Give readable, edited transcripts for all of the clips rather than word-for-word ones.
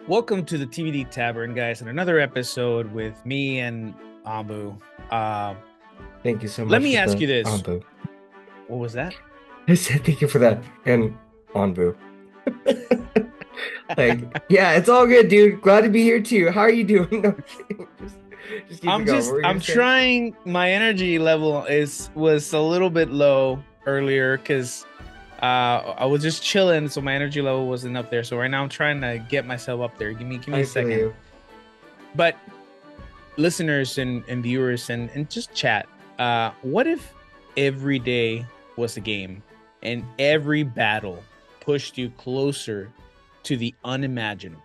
Welcome to the TVD Tavern, guys, and another episode with me and Anbu. Uh, Thank you so Let much me for ask the you this. Anbu. What was that? I said thank you for that. And Anbu. Like, yeah, it's all good, dude. Glad to be here too. How are you doing? No, I'm kidding. Just keep it going. What were you I'm gonna say? trying. My energy level was a little bit low earlier because I was just chilling, so my energy level wasn't up there. So right now I'm trying to get myself up there. Give me a I feel second. you. But listeners and viewers and just chat. What if every day was a game and every battle pushed you closer to the unimaginable?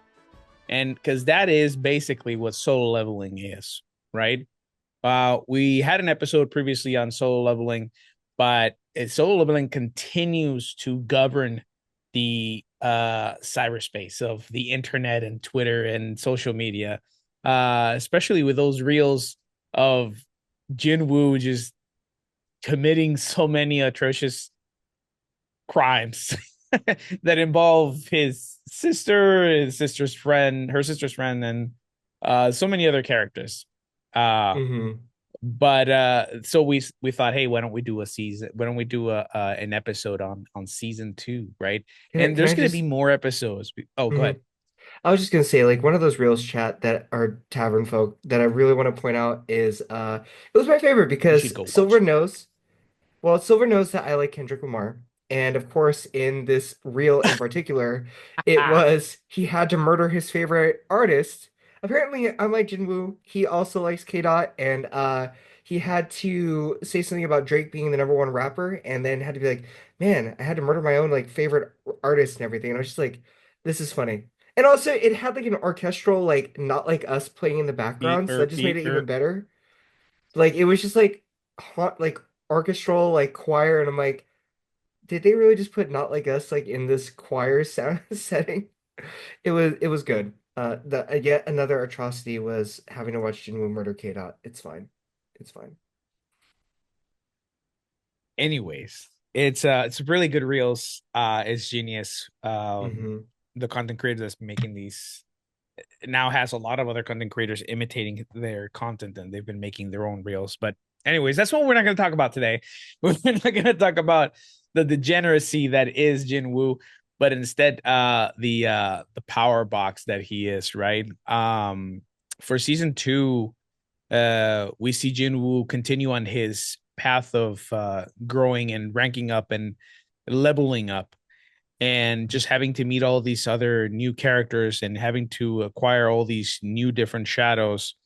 And because that is basically what solo leveling is, right? We had an episode previously on solo leveling, but solo leveling continues to govern the cyberspace of the internet and Twitter and social media, especially with those reels of Jinwoo just committing so many atrocious crimes that involve his sister's friend, her sister's friend, and so many other characters. Uh, Hmm. but so we thought, hey, why don't we do a season? Why don't we do a an episode on season two, right? And Can there's I gonna be just more episodes. Oh, go mhm. ahead. I was just gonna say, like, one of those reels chat that are tavern folk that I really want to point out is it was my favorite You should because go watch Silver it. knows. Well, Silver knows that I like Kendrick Lamar. And of course, in this reel in particular, it was he had to murder his favorite artist. Apparently, unlike Jinwoo, he also likes K Dot, and he had to say something about Drake being the number one rapper, and then had to be like, "Man, I had to murder my own like favorite artist and everything." And I was just like, "This is funny." And also, it had like an orchestral, like not like us playing in the background, so that just made it even better. Like it was just like hot, like orchestral, like choir, and I'm like, did they really just put Not Like Us like in this choir sound setting? It was good. The yet another atrocity was having to watch Jinwoo murder K Dot. It's fine. It's fine. Anyways, it's really good reels. It's genius. Hmm. The content creator that's making these now has a lot of other content creators imitating their content, and they've been making their own reels. But anyways, that's what we're not going to talk about today. We're not going to talk about the degeneracy that is Jinwoo, but instead the power box that he is, right? For season two, we see Jinwoo continue on his path of growing and ranking up and leveling up and just having to meet all these other new characters and having to acquire all these new different shadows.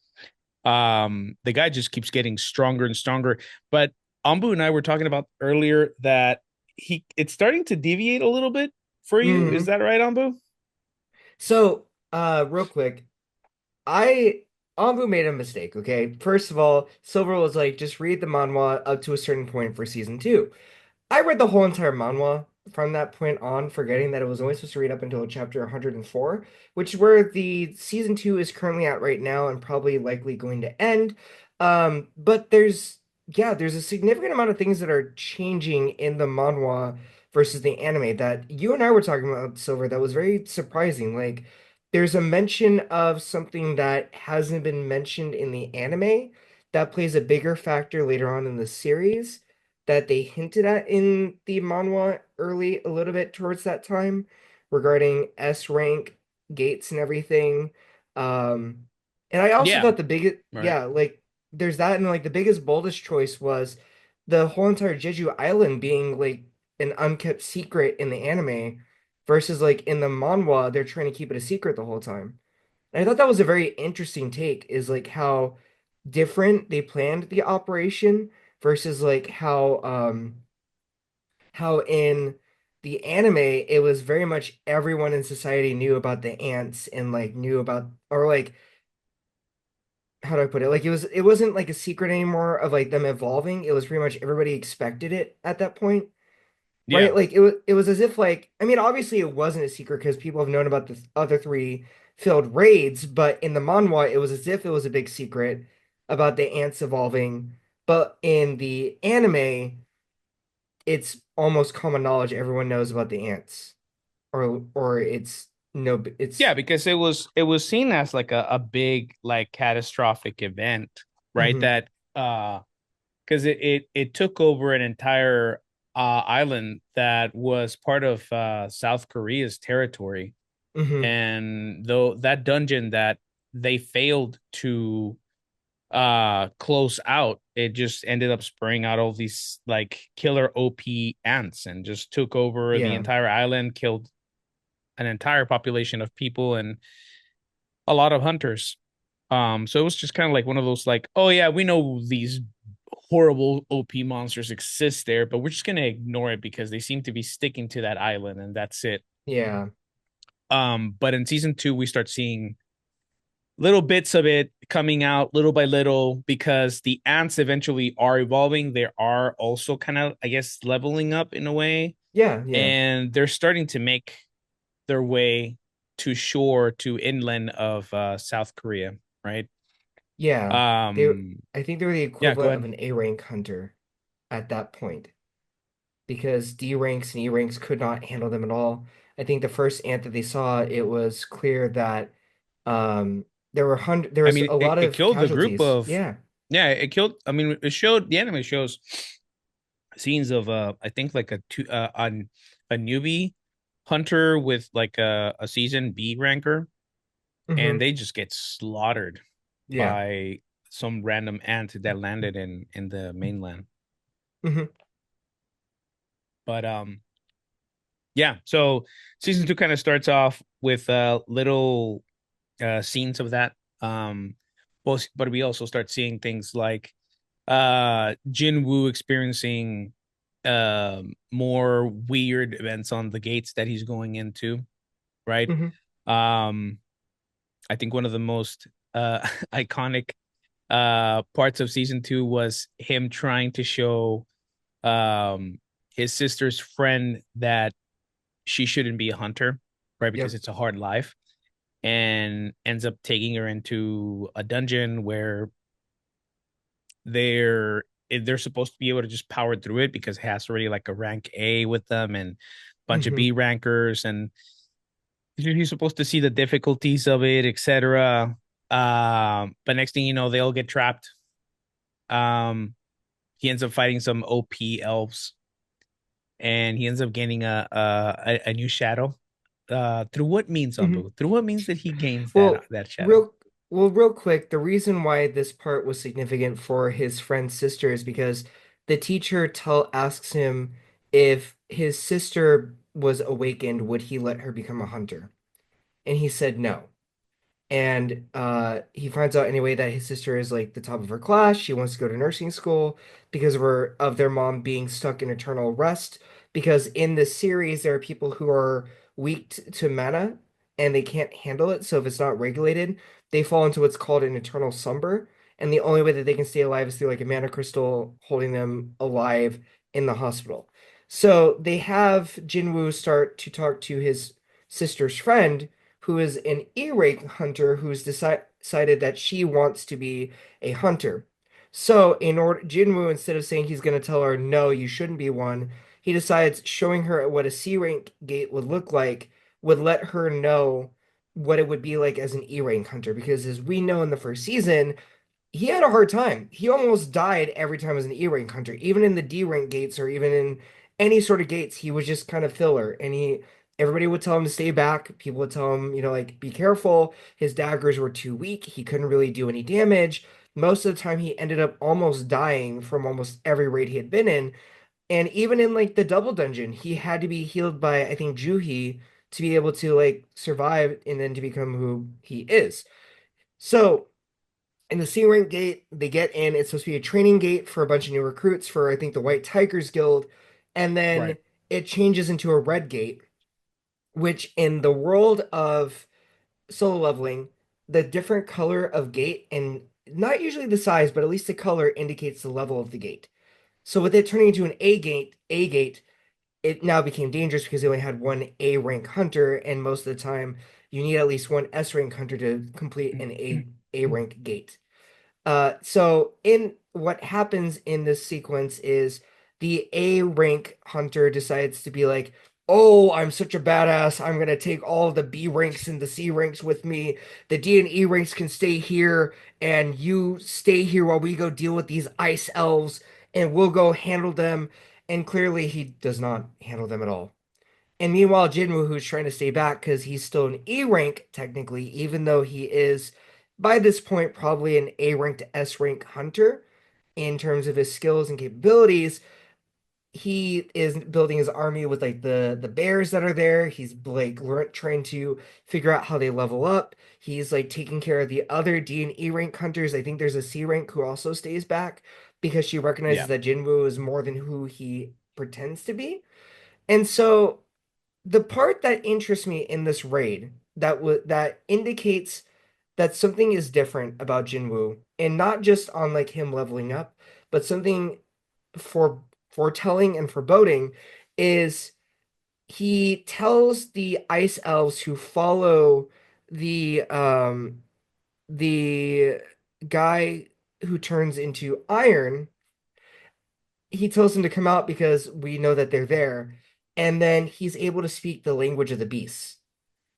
The guy just keeps getting stronger and stronger. But Ambu and I were talking about earlier that it's starting to deviate a little bit for you. Is Hmm. that right, Ambu? So, real quick, I Anbu made a mistake, okay? First of all, Silver was like, just read the manhwa up to a certain point for season two. I read the whole entire manhwa from that point on, forgetting that it was only supposed to read up until chapter 104, which is where the season two is currently at right now and probably likely going to end. But there's a significant amount of things that are changing in the manhwa versus the anime that you and I were talking about, Silver, that was very surprising. Like, there's a mention of something that hasn't been mentioned in the anime that plays a bigger factor later on in the series that they hinted at in the manhwa early a little bit towards that time regarding S rank gates and everything. Um, and I also Yeah. thought the biggest, Right. yeah, like there's that, and like the biggest boldest choice was the whole entire Jeju Island being like an unkept secret in the anime versus like in the manhwa, they're trying to keep it a secret the whole time. And I thought that was a very interesting take, is like how different they planned the operation versus like how in the anime it was very much everyone in society knew about the ants and like knew about, or like, how do I put it? Like it wasn't like a secret anymore of like them evolving. It was pretty much everybody expected it at that point. Right? Yeah. Like it was as if, like, I mean, obviously it wasn't a secret because people have known about the other three failed raids, but in the manhwa it was as if it was a big secret about the ants evolving. But in the anime, it's almost common knowledge, everyone knows about the ants. Or it's No, Yeah, it's because it was seen as like a big like catastrophic event, right? hmm That because it took over an entire island that was part of South Korea's territory. hmm And though that dungeon that they failed to close out, it just ended up spraying out all these like killer OP ants and just took over the yeah, entire island, killed an entire population of people and a lot of hunters. So it was just kind of like one of those like, oh yeah, we know these horrible OP monsters exist there, but we're just gonna ignore it because they seem to be sticking to that island and that's it. yeah, But in season two, we start seeing little bits of it coming out little by little because the ants eventually are evolving. They are also kind of, I guess, leveling up in a way, yeah, yeah, and they're starting to make their way to shore to inland of South Korea, right? yeah. They, Um, I think they were the yeah, go equivalent of ahead. an A rank hunter at that point because D ranks and E ranks could not handle them at all. I think the first ant that they saw, it was clear that um there I was mean, a lot it of killed the group casualties. of, Yeah. yeah, it killed. I mean, it showed the anime shows scenes of I think like a newbie hunter with like a season B ranker, and hmm they just get slaughtered Yeah. by some random ant that landed in the mainland. hmm But yeah, so season two kind of starts off with little scenes of that. But we also start seeing things like Jin Woo experiencing more weird events on the gates that he's going into, right? hmm Um I think one of the most iconic parts of season two was him trying to show um his sister's friend that she shouldn't be a hunter, right? Because Yep. it's a hard life, and ends up taking her into a dungeon where they're they're supposed to be able to just power through it because it has already like a rank A with them and a bunch of hmm B rankers, and you're supposed to see the difficulties of it, etc. But next thing you know, they all get trapped. Um, he ends up fighting some OP elves, and he ends up gaining a new shadow. Through what means, hmm Anbu? Through what means that he gains Well, that shadow? real real quick, the reason why this part was significant for his friend's sister is because the teacher tell asks him if his sister was awakened, would he let her become a hunter? And he said no. And he finds out anyway that his sister is like the top of her class. She wants to go to nursing school because of their mom being stuck in eternal rest. Because in this series, there are people who are weak to mana and they can't handle it. So if it's not regulated, they fall into what's called an eternal slumber. And the only way that they can stay alive is through like a mana crystal holding them alive in the hospital. So they have Jinwoo start to talk to his sister's friend who is an E-rank hunter who's decided that she wants to be a hunter. So, in order, Jinwoo, instead of saying he's going to tell her, no, you shouldn't be one, he decides showing her what a C rank gate would look like would let her know what it would be like as an E rank hunter. Because as we know in the first season, he had a hard time. He almost died every time as an E rank hunter, even in the D rank gates or even in any sort of gates. He was just kind of filler, and he everybody would tell him to stay back. People would tell him, like be careful. His daggers were too weak. He couldn't really do any damage. Most of the time, he ended up almost dying from almost every raid he had been in. And even in like the double dungeon, he had to be healed by I think Juhi to be able to like survive and then to become who he is. So in the C rank gate, they get in. It's supposed to be a training gate for a bunch of new recruits for I think the White Tigers Guild, and then Right. it changes into a red gate, which in the world of solo leveling, the different color of gate and not usually the size, but at least the color indicates the level of the gate. So with it turning into an A gate, it now became dangerous because they only had one A rank hunter, and most of the time you need at least one S rank hunter to complete an A rank gate. So in what happens in this sequence is the A rank hunter decides to be like, oh, I'm such a badass. I'm gonna take all the B ranks and the C ranks with me. The D and E ranks can stay here, and you stay here while we go deal with these ice elves, and we'll go handle them. And clearly, he does not handle them at all. And meanwhile, Jinwoo, who's trying to stay back because he's still an E rank technically, even though he is by this point probably an A rank to S rank hunter in terms of his skills and capabilities, he is building his army with like the bears that are there. He's like trying to figure out how they level up. He's like taking care of the other D and E rank hunters. I think there's a C rank who also stays back because she Yeah. recognizes that Jinwoo is more than who he pretends to be. And so the part that interests me in this raid that indicates that something is different about Jinwoo, and not just on like him leveling up, but something for foretelling and foreboding is he tells the ice elves who follow the guy who turns into iron, he tells them to come out because we know that they're there, and then he's able to speak the language of the beasts.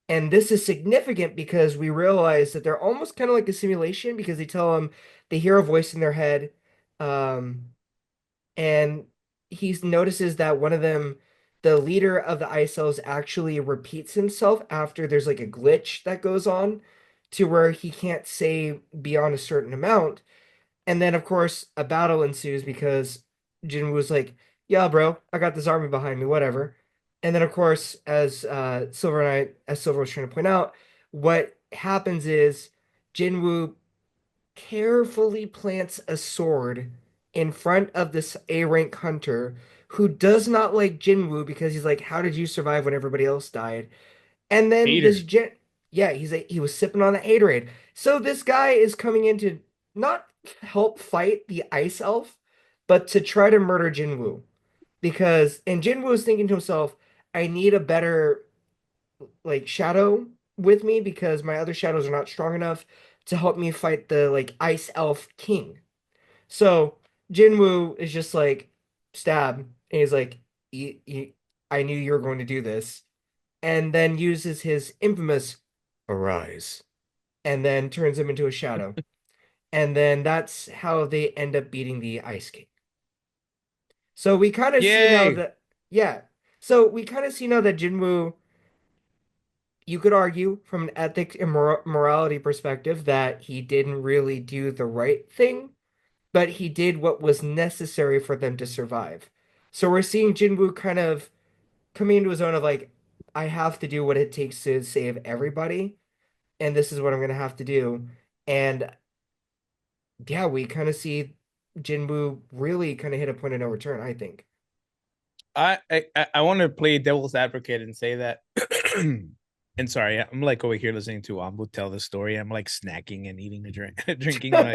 And this is significant because we realize that they're almost kind of like a simulation because they tell them they hear a voice in their head. Um, and he notices that one of them, the leader of the ice elves, actually repeats himself after there's like a glitch that goes on to where he can't say beyond a certain amount. And then, of course, a battle ensues because Jinwoo's like, "Yeah, bro, I got this army behind me, whatever." And then, of course, as Silver was trying to point out, what happens is Jinwoo carefully plants a sword in front of this A rank hunter who does not like Jinwoo because he's like, "How did you survive when everybody else died?" And then Hater. yeah, he was sipping on the haterade. So this guy is coming in to not help fight the ice elf, but to try to murder Jinwoo. And Jinwoo is thinking to himself, I need a better like shadow with me because my other shadows are not strong enough to help me fight the like ice elf king. So Jinwoo is just like stab, and he's like, I knew you were going to do this," and then uses his infamous arise, and then turns him into a shadow. And then that's how they end up beating the Ice King. So we kind of see now Yay. that, yeah. So we kind of see now that Jinwoo, you could argue from an ethics and morality perspective that he didn't really do the right thing, but he did what was necessary for them to survive. So we're seeing Jinwoo kind of coming into his own of like, I have to do what it takes to save everybody, and this is what I'm gonna have to do. And yeah, we kind of see Jinwoo really kind of hit a point of no return, I think. I want to play devil's advocate and say that. And sorry, I'm like over here listening to Anbu tell the story. I'm like snacking and eating a drink, drinking my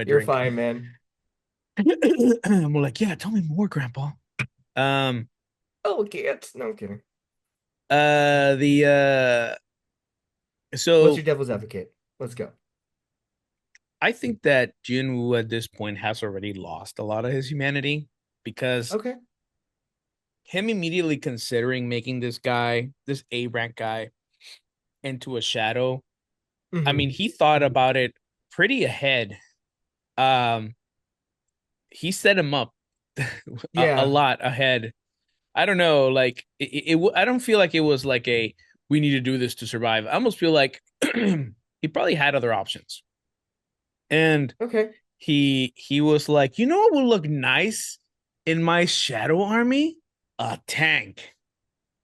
You're drink. fine, man. I'm like, yeah, tell me more, Grandpa. Um, Oh, kids. No, I'm kidding. the What's so your devil's advocate? Let's go. I think that Jinwoo at this point has already lost a lot of his humanity because Okay. him immediately considering making this guy, this A rank guy, into a shadow. I Hmm. mean, he thought about it pretty ahead. Um, he set him up a Yeah. lot ahead. I don't know, like I don't feel like it was like a we need to do this to survive. I almost feel like he probably had other options, and Okay. he was like, you know what would look nice in my shadow army? A tank.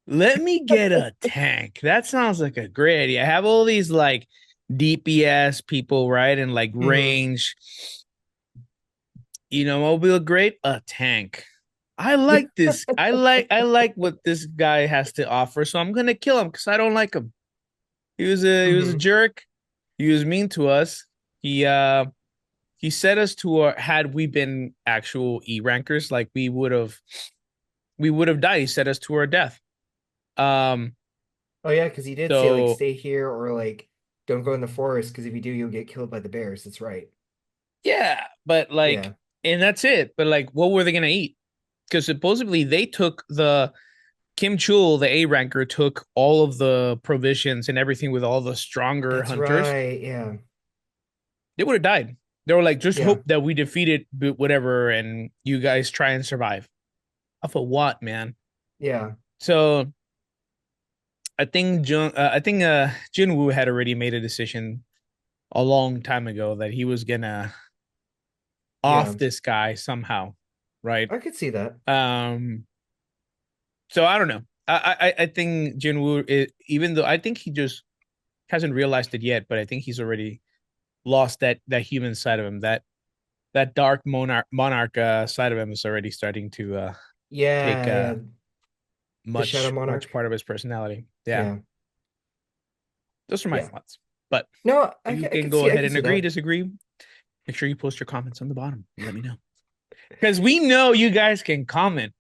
Let me get a tank. That sounds like a great idea. I have all these like DPS people, right? And like Hmm. range. You know what will be look great? A tank. I like this. I like what this guy has to offer. So I'm gonna kill him because I don't like him. He was a Hmm. jerk. He was mean to us. He set us to our had we been actual E rankers, like we would have died. He set us to our death. Um Oh yeah, because he did say like so stay here or like don't go in the forest because if you do, you'll get killed by the bears. That's right. yeah, but like, Yeah. and that's it. But like, what were they gonna eat? Because supposedly they took the Kim Chul, the A ranker, took all of the provisions and everything with all the stronger That's hunters, right. Yeah. they would have died. They were like, just Yeah. hope that we defeated whatever, and you guys try and survive. Off of what, man? Yeah. So I think Jinwoo had already made a decision a long time ago that he was gonna Yeah. off this guy somehow, right? I could see that. Um, so I don't know. I think Jinwoo, even though I think he just hasn't realized it yet, but I think he's already lost that human side of him. That dark monarch side of him is already starting to take Yeah. Yeah. The Shadow much Monarch. part of his personality. Yeah, Yeah. those are my Yeah. thoughts. But No, you I can could go see, I ahead could and see agree, that. disagree. Make sure you post your comments on the bottom. Let me know because we know you guys can comment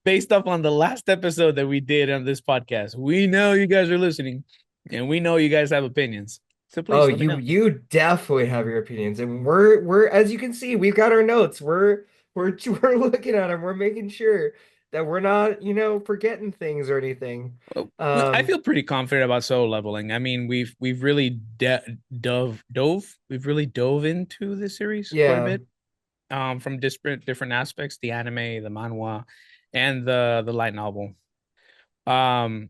based off on the last episode that we did on this podcast. We know you guys are listening, and we know you guys have opinions. So Oh, please let me know. you definitely have your opinions, and we're as you can see, we've got our notes. We're looking at them. We're making sure that we're not, forgetting things or anything. Well, I Um, feel pretty confident about solo leveling. I mean, we've really we've really dove into the series quite a yeah. bit, from different aspects, the anime, the manhwa, and the light novel. Um,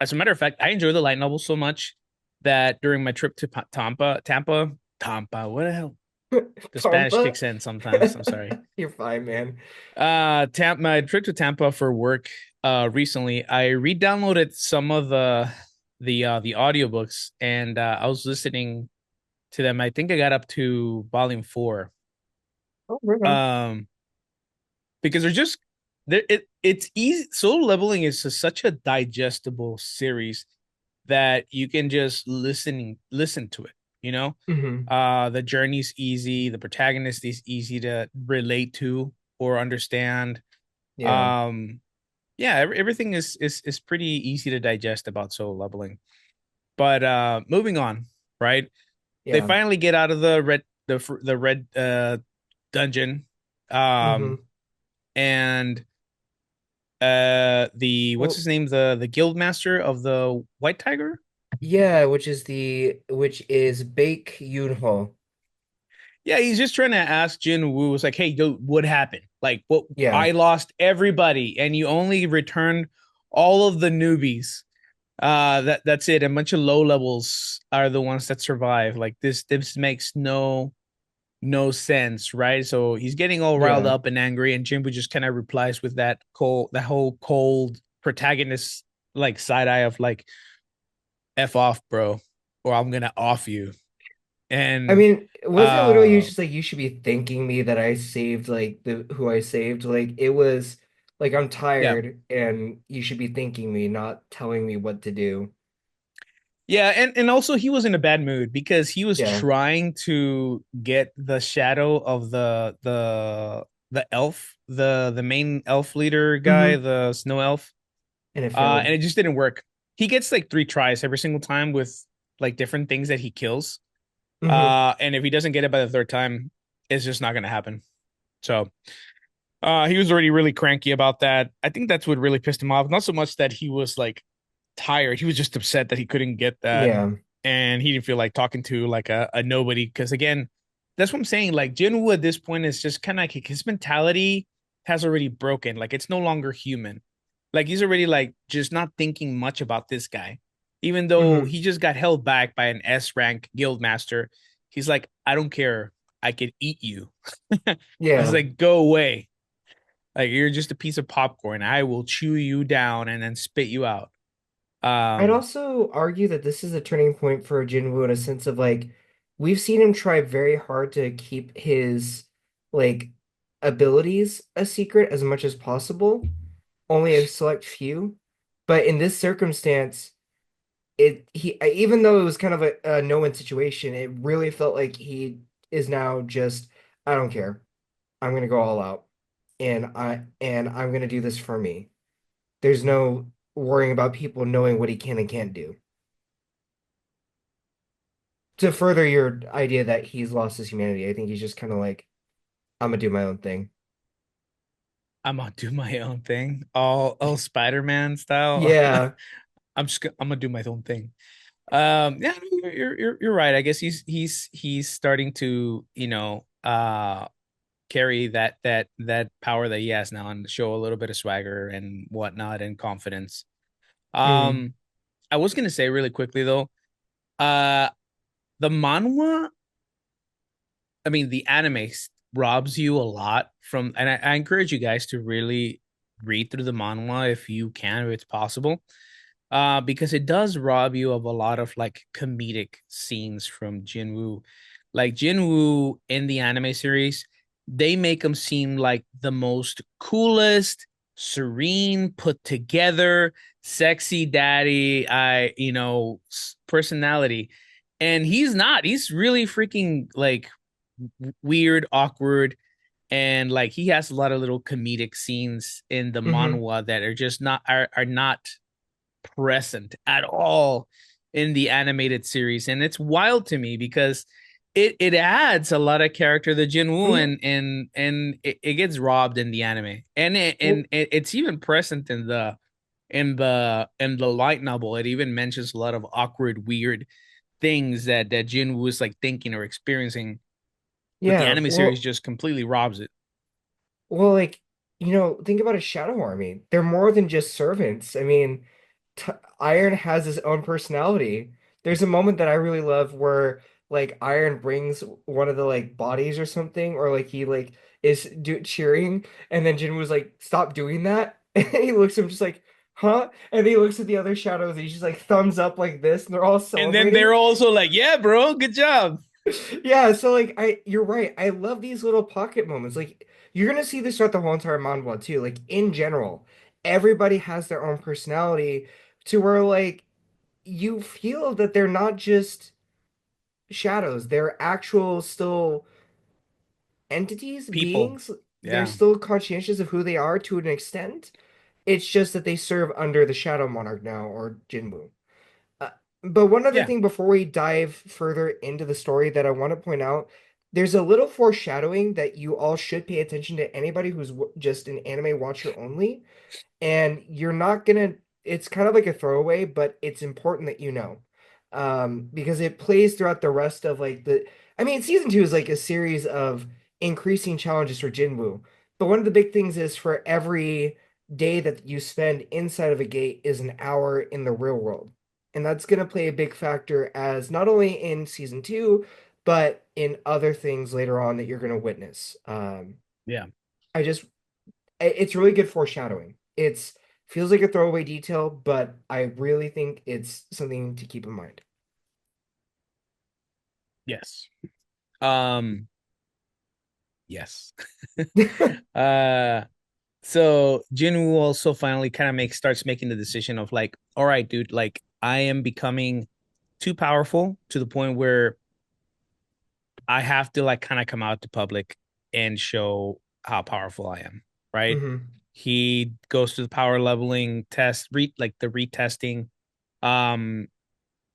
as a matter of fact, I enjoy the light novel so much that during my trip to Tampa, what the hell? The Spanish Tampa. kicks in sometimes. I'm sorry. You're fine, man. My trip to Tampa for work recently, I re-downloaded some of the audiobooks, and I was listening to them. I think I got up to volume 4. Oh, right on. Um because they're just it's easy. Solo leveling is such a digestible series that you can just listen to it, you know. Hmm. The journey's easy, the protagonist is easy to relate to or understand. Yeah. um yeah, everything is pretty easy to digest about solo leveling. But moving on, right? They Yeah. finally get out of the red dungeon. um Hmm. and the what's Well, his name, the guild master of the white tiger. yeah, which is Bake Yunho. Yeah, he's just trying to ask Jin Woo. It's like, hey, dude, what happened? Like, what? Yeah. I lost everybody, and you only returned all of the newbies. That's it. A bunch of low levels are the ones that survive. Like this makes no sense, right? So he's getting all riled Yeah. up and angry, and Jin Woo just kind of replies with that whole cold protagonist like side eye of like, "F off, bro, or I'm gonna off you." I And mean, was it literally you uh just like you should be thanking me that I saved like the who I saved? Like it was like I'm yeah. tired and you should be thanking me, not telling me what to do. Yeah, and also he was in a bad mood because he was Yeah. trying to get the shadow of the elf, the main elf leader guy, Hmm. the snow elf. And it failed. And it just didn't work. He gets like 3 tries every single time with like different things that he kills. Hmm. And if he doesn't get it by the third time, it's just not gonna happen. So he was already really cranky about that. I think that's what really pissed him off. Not so much that he was like tired. He was just upset that he couldn't get that. Yeah. And he didn't feel like talking to like a nobody. Cause again, that's what I'm saying. Like Jinwoo at this point is just kind of like his mentality has already broken. Like it's no longer human. Like he's already like just not thinking much about this guy. Even though Hmm. he just got held back by an S rank guild master, he's like, I don't care. I could eat you. I was Yeah. like, go away. Like you're just a piece of popcorn. I will chew you down and then spit you out. I'd Um, also argue that this is a turning point for Jinwoo in a sense of like we've seen him try very hard to keep his like abilities a secret as much as possible, only a select few. But in this circumstance, even though it was kind of a no-win situation, it really felt like he is now just, I don't care. I'm gonna go all out. And I'm gonna do this for me. There's no worrying about people knowing what he can and can't do. To further your idea that he's lost his humanity, I think he's just kind of like, I'm gonna do my own thing. I'm gonna do my own thing, all Spider-Man style. Yeah. I'm gonna do my own thing. Yeah, no, you're right. I guess he's starting to, carry that power that he has now and show a little bit of swagger and whatnot and confidence. Mm, Um, I was gonna say really quickly though, uh, the manhwa, I mean, the anime robs you a lot from, and I encourage you guys to really read through the manhwa if you can, if it's possible, because it does rob you of a lot of like comedic scenes from Jinwoo. Like Jinwoo in the anime series, they make him seem like the most coolest, serene, put together, sexy daddy, personality. And he's not. He's really freaking like weird, awkward, and like he has a lot of little comedic scenes in the hmm manhwa that are just not present at all in the animated series. And it's wild to me because it adds a lot of character to Jinwoo, hmm and it gets robbed in the anime. And Well, it's even present in the light novel. It even mentions a lot of awkward, weird things that Jinwoo is like thinking or experiencing, but the yeah. anime series just completely robs it. Like, think about a shadow army. They're more than just servants. I mean, T Iron has his own personality. There's a moment that I really love where like Iron brings one of the like bodies or something, or like he like is cheering, and then Jin was like, "Stop doing that." And he looks at him just like, "Huh?" And he looks at the other shadows, and he's just like thumbs up like this, and they're all And then they're celebrating. also like, "Yeah, bro, good job." Yeah, so like you're right. I love these little pocket moments. Like you're gonna see this throughout the whole entire manhwa too. Like in general, everybody has their own personality to where like you feel that they're not just shadows, they're actual still entities, People. beings. They're Yeah. still conscientious of who they are to an extent. It's just that they serve under the Shadow Monarch now, or Jinwu. Uh, but one other Yeah. thing before we dive further into the story that I want to point out, there's a little foreshadowing that you all should pay attention to, anybody who's just an anime watcher only, and you're not gonna, it's kind of like a throwaway, but it's important that you know, because it plays throughout the rest of like I mean, season two is like a series of increasing challenges for Jinwoo, but one of the big things is for every day that you spend inside of a gate is an hour in the real world, and that's gonna play a big factor as not only in season two but in other things later on that you're gonna witness. Yeah. I just it's really good foreshadowing. It's feels like a throwaway detail, but I really think it's something to keep in mind. Yes. Um, yes. uh so Jinwoo also finally kind of starts making the decision of like, all right, dude, like I am becoming too powerful to the point where I have to like kind of come out to public and show how powerful I am, right? hmm He goes to the power leveling test, like the retesting. Um,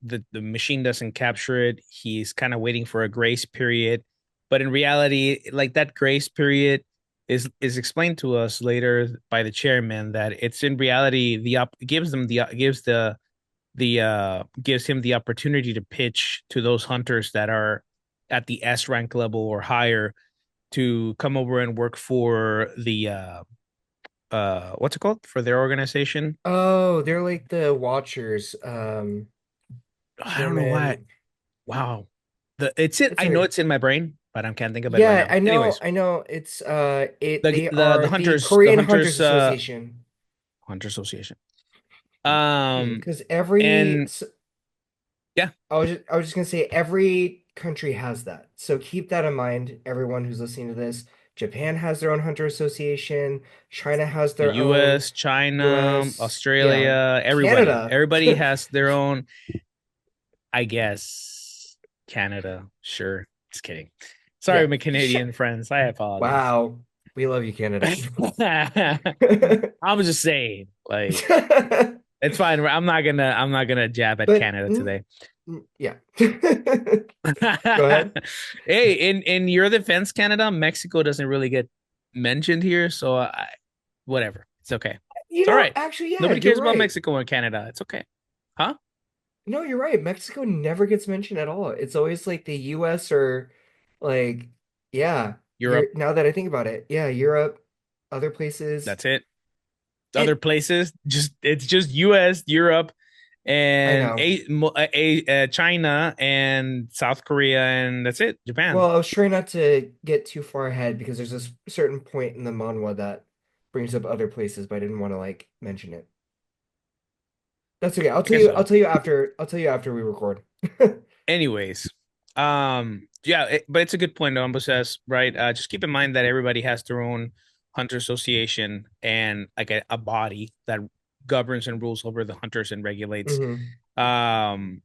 the machine doesn't capture it. He's kind of waiting for a grace period, but in reality, like that grace period is explained to us later by the chairman that it's in reality gives them the gives him the opportunity to pitch to those hunters that are at the S rank level or higher to come over and work for the what's it called, for their organization. Oh, they're like the Watchers. I don't know why. Chairman. Wow. It's it. It's I know okay. it's in my brain, but I can't think of it right Yeah, now. I know. Anyways, I know. It's the they the the are the hunters the Korean Hunters hunters Association. hunter association. Yeah, Um because and yeah, I was just gonna say every country has that. So keep that in mind, everyone who's listening to this. Japan has their own hunter association. China has the their own. US, China, US, yeah, Australia, everybody. Canada. Everybody has their own, I guess. Canada, sure. Just kidding. Sorry, Yeah. my Canadian friends. I apologize. Wow. We love you, Canada. I was just saying, like, it's fine. I'm not gonna jab at But Canada today. yeah. Go ahead. Hey, in your defense, Canada, Mexico doesn't really get mentioned here, so whatever. It's okay. You It's all know, right. actually, yeah, Nobody you're cares about right. Mexico or Canada. It's okay. Huh? No, you're right. Mexico never gets mentioned at all. It's always like the US or like, yeah, Europe. now that I think about it, yeah, Europe, other places. That's it. And Other places, just it's just U.S., Europe, I and know. China and South Korea, and that's it. Japan. Well, I was trying not to get too far ahead because there's this certain point in the manhwa that brings up other places, but I didn't want to like mention it. That's okay. I guess I'll so. tell you after. I'll tell you after we record. Anyways, yeah, but it's a good point, Umbo says, right? Just keep in mind that everybody has their own hunter association and like a body that governs and rules over the hunters and regulates Hmm. um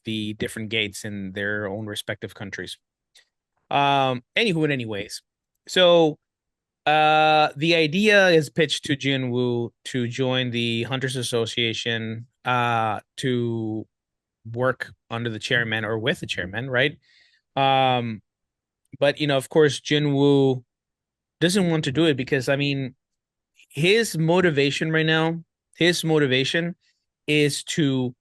the different gates in their own respective countries. Anywho, and anyways, so the idea is pitched to Jinwoo to join the Hunters Association to work under the chairman or with the chairman, right? Um, but of course, Jinwoo doesn't want to do it because I mean, his motivation right now, his motivation is to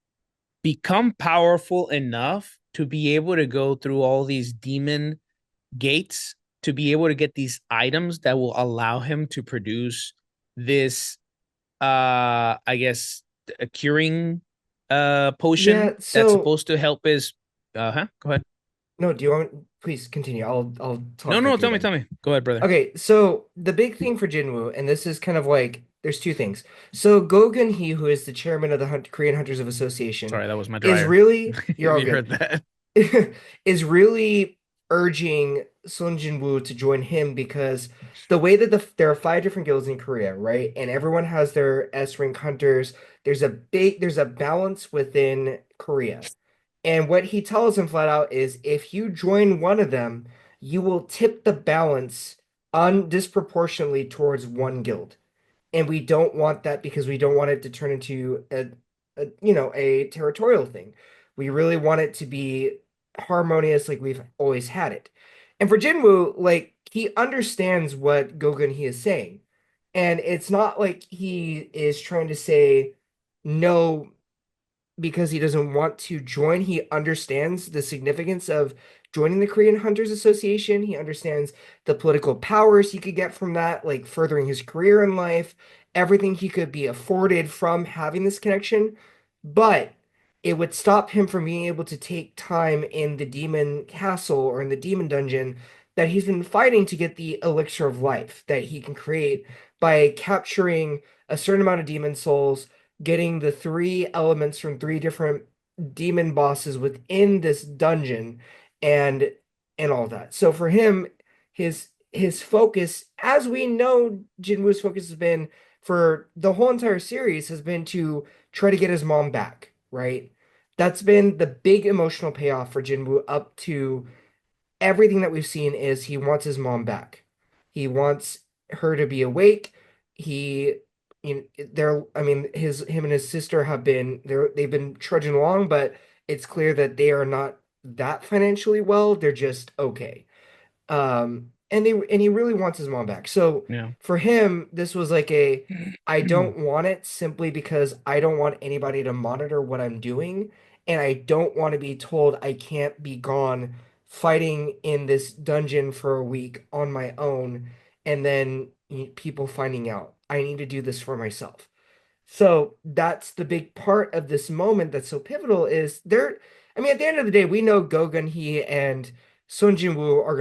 become powerful enough to be able to go through all these demon gates to be able to get these items that will allow him to produce this I guess a curing potion Yeah. that's So supposed to help his go ahead. no, do you want? Please continue. I'll No, talk no, after you're done. tell me. Go ahead, brother. Okay, so the big thing for Jinwoo, and this is kind of like there's two things. So Gogun Hee, who is the chairman of the Korean Hunters of Association, Sorry, that was my is dryer. really you're If all you good. heard that. Is really urging Sun Jinwoo to join him because the way that there are five different guilds in Korea, right? And everyone has their S rank hunters. There's a balance within Korea. And what he tells him flat out is if you join one of them, you will tip the balance disproportionately towards one guild. And we don't want that because we don't want it to turn into a territorial thing. We really want it to be harmonious like we've always had it. And for Jinwoo, like he understands what Gogun he is saying. And it's not like he is trying to say no because he doesn't want to join. He understands the significance of joining the Korean Hunters Association. He understands the political powers he could get from that, like furthering his career in life, everything he could be afforded from having this connection. But it would stop him from being able to take time in the demon castle or in the demon dungeon that he's been fighting to get the elixir of life that he can create by capturing a certain amount of demon souls, getting the three elements from three different demon bosses within this dungeon and all that. So for him, his focus, as we know Jinwoo's focus has been for the whole entire series, has been to try to get his mom back, right? That's been the big emotional payoff for Jinwoo up to everything that we've seen is he wants his mom back. He wants her to be awake. He, they're, I mean, him and his sister they've been trudging along, but it's clear that they are not that financially well. They're just okay. And he really wants his mom back. So Yeah. for him, this was like I don't want it simply because I don't want anybody to monitor what I'm doing, and I don't want to be told I can't be gone fighting in this dungeon for a week on my own, and then people finding out. I need to do this for myself. So that's the big part of this moment that's so pivotal is there. I mean, at the end of the day, we know Gogun Hee and Sun Jinwoo are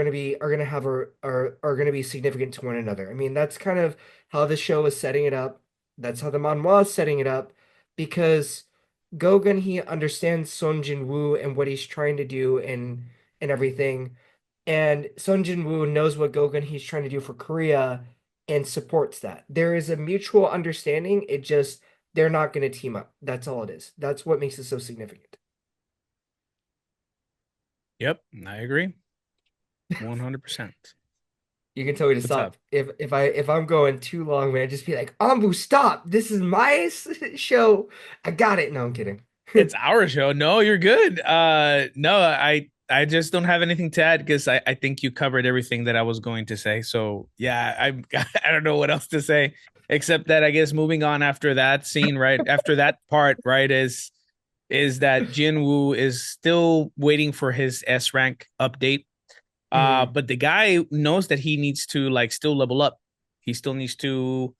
gonna have are gonna be significant to one another. I mean, that's kind of how the show is setting it up. That's how the manhwa is setting it up, because Gogun Hee understands Sun Jinwoo and what he's trying to do and everything. And Sun Jin-woo knows what Gogun he's trying to do for Korea and supports that. There is a mutual understanding. It just they're not going to team up. That's all it is. That's what makes it so significant. Yep, I agree. 100%. You can tell me to What's up? stop if I'm going too long, man. Just be like, Anbu, stop. This is my show. I got it. No, I'm kidding. It's our show. No, you're good. No, I I just don't have anything to add because I think you covered everything that I was going to say. So yeah, I don't know what else to say except that I guess moving on after that scene, right after that part, right, is that Jinwoo is still waiting for his S rank update. Mhm. But the guy knows that he needs to like still level up. He still needs to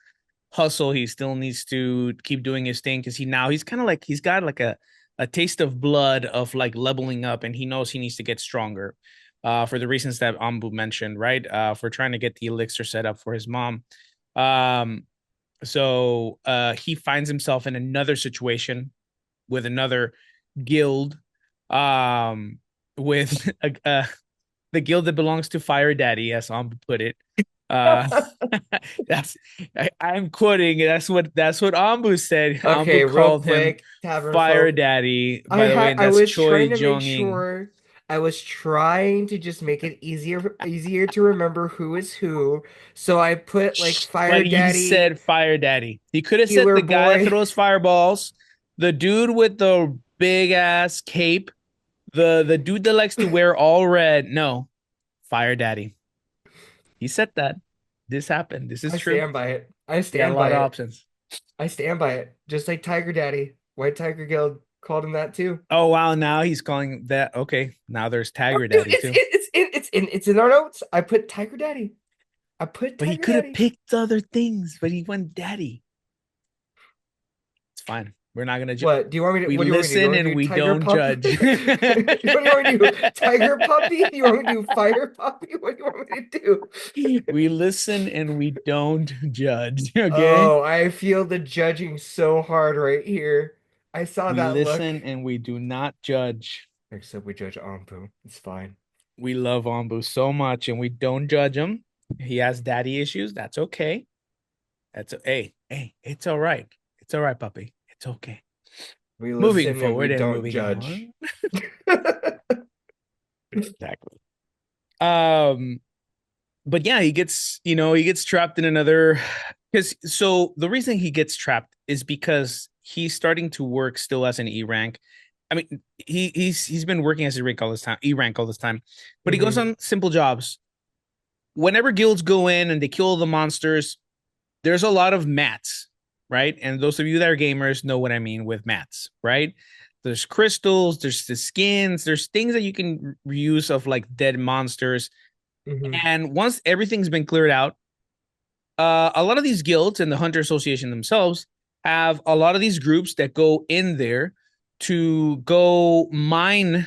hustle. He still needs to keep doing his thing because he's kind of like he's got like a taste of blood of like leveling up, and he knows he needs to get stronger. For the reasons that Ambu mentioned, right? For trying to get the elixir set up for his mom. Um, so he finds himself in another situation with another guild, um, with the guild that belongs to Fire Daddy, as Ambu put it. Uh, that's I'm quoting. That's what Ambu said. Okay, Ambu real called him quick, Tavern Fire folk. Daddy. By the way, and I that's was Choi trying to make Jong-ing. sure I was trying to just make it easier to remember who is who. So I put like Fire But he Daddy, said Fire Daddy. He could have said Healer the guy that Boy. throws fireballs, the dude with the big ass cape, the dude that likes to wear all red. No, Fire Daddy. He said that. This happened. This is I true. stand by it. I He had a stand lot by of it. options. I stand by it. Just like Tiger Daddy. White Tiger Guild called him that too. Oh wow, now he's calling that okay. Now there's Oh, Tiger dude, Daddy too. it's in our notes. I put Tiger Daddy. I put But he Tiger could have Daddy. picked other things, but he went Daddy. It's fine. We're not gonna judge. What do you want me to? We What do you want me to do? You listen want me and to do we Tiger don't Pup? judge. What do you want me to do? Tiger Puppy? You want me to do Fire Puppy? What do you want me to do? We listen and we don't judge. Okay. Oh, I feel the judging so hard right here. I saw We that look. listen and we do not judge. Except we judge Anpu. It's fine. We love Ombu so much and we don't judge him. He has daddy issues. That's okay. Hey, it's all right. It's all right, puppy. It's okay. We Moving listen and we forward and don't moving judge. on. Exactly. Um, but yeah, he gets trapped in another because so the reason he gets trapped is because he's starting to work still as an E rank. I mean, he's been working as E rank all this time, but he goes Hmm. on simple jobs. Whenever guilds go in and they kill the monsters, there's a lot of mats, right? And those of you that are gamers know what I mean with mats, right? There's crystals, there's the skins, there's things that you can reuse of like dead monsters. Hmm. And once everything's been cleared out, a lot of these guilds and the Hunter Association themselves have a lot of these groups that go in there to go mine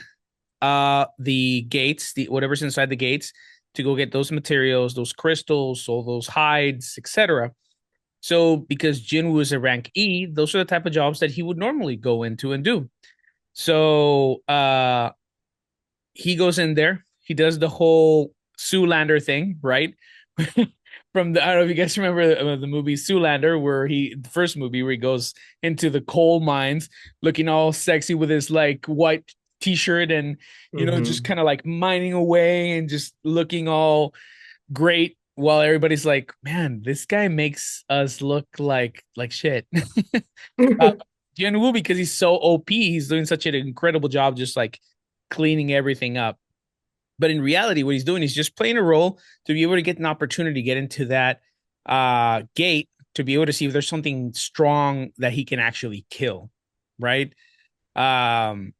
the gates, the whatever's inside the gates, to go get those materials, those crystals, all those hides, etc. So because Jinwoo is a rank E, those are the type of jobs that he would normally go into and do. So he goes in there, he does the whole Zoolander thing, right? From the I don't know if you guys remember the movie Zoolander, where the first movie where he goes into the coal mines, looking all sexy with his like white t-shirt and just Hmm. kind of like mining away and just looking all great while everybody's like, man, this guy makes us look like shit. uh, Jianwoo, because he's so OP, he's doing such an incredible job just like cleaning everything up. But in reality, what he's doing is just playing a role to be able to get an opportunity to get into that gate to be able to see if there's something strong that he can actually kill, right? Um,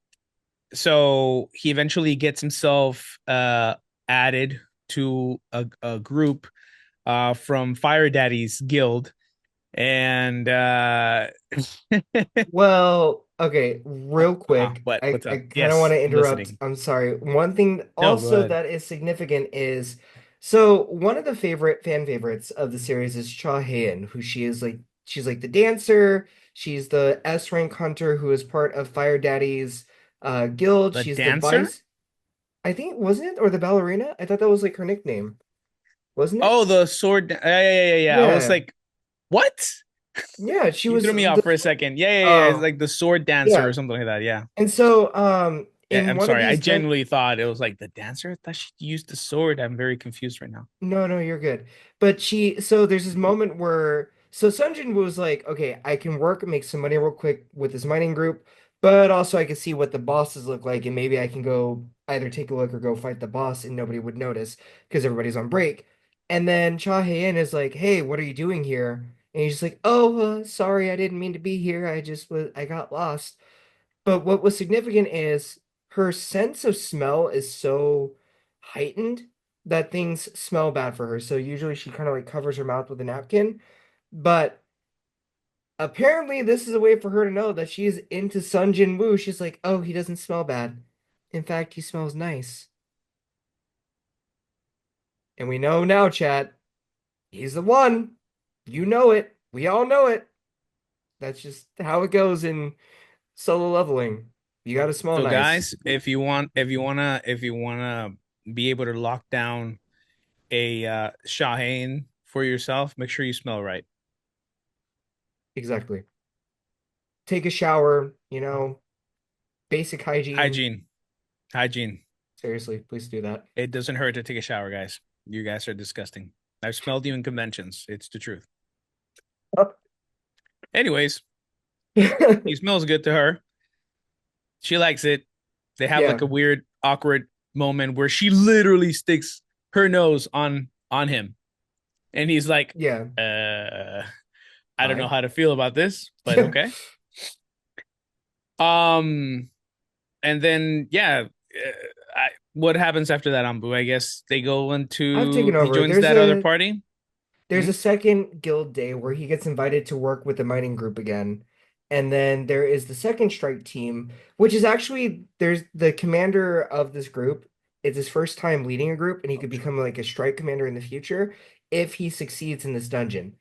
so he eventually gets himself added to a group from Fire Daddy's guild, and Well, okay, real quick, what what's I up? kind of want Yes, to I'm interrupt. listening. I'm sorry. One thing No, go also ahead. that is significant is so one of the fan favorites of the series is Cha Hae-in, who she's like the dancer, she's the S rank hunter who is part of Fire Daddy's guild. The She's the dancer? vice, I think, wasn't it? Or the ballerina? I thought that was like her nickname, wasn't it? Oh, the sword. Yeah. I was Yeah. like, what? Yeah, she You was threw me off for a second. Yeah. It's oh, like the sword dancer or yeah. something like that. Yeah. And so Yeah. in I'm one of sorry. I these men genuinely thought it was like the dancer. I thought she used the sword. I'm very confused right now. No, no, you're good. But so there's this moment where, so Sunjin was like, okay, I can work and make some money real quick with this mining group, but also I can see what the bosses look like, and maybe I can go either take a look or go fight the boss, and nobody would notice because everybody's on break. And then Cha Hae-in is like, "Hey, what are you doing here?" And he's just like, "Oh, sorry, I didn't mean to be here. I got lost." But what was significant is her sense of smell is so heightened that things smell bad for her. So usually she kind of like covers her mouth with a napkin. But apparently this is a way for her to know that she's into Sun Jin Woo. She's like, oh, he doesn't smell bad. In fact, he smells nice. And we know now, chat, he's the one. You know it. We all know it. That's just how it goes in solo leveling. You gotta smell So nice. guys, if you wanna be able to lock down a Shaheen for yourself, make sure you smell right. Exactly. Take a shower, basic hygiene. Hygiene. Hygiene. Seriously, please do that. It doesn't hurt to take a shower, guys. You guys are disgusting. I've smelled you in conventions. It's the truth. Anyways, he smells good to her. She likes it. They have like Yeah, a weird, awkward moment where she literally sticks her nose on him. And he's like, yeah. I don't know Hi. how to feel about this, but okay. Um, and then yeah, what happens after that, Ambu? I guess they go I've into taken he over. joins that other party. There's Hmm? a second guild day where he gets invited to work with the mining group again. And then there is the second strike team, which is actually there's the commander of this group. It's his first time leading a group, and he could become like a strike commander in the future if he succeeds in this dungeon.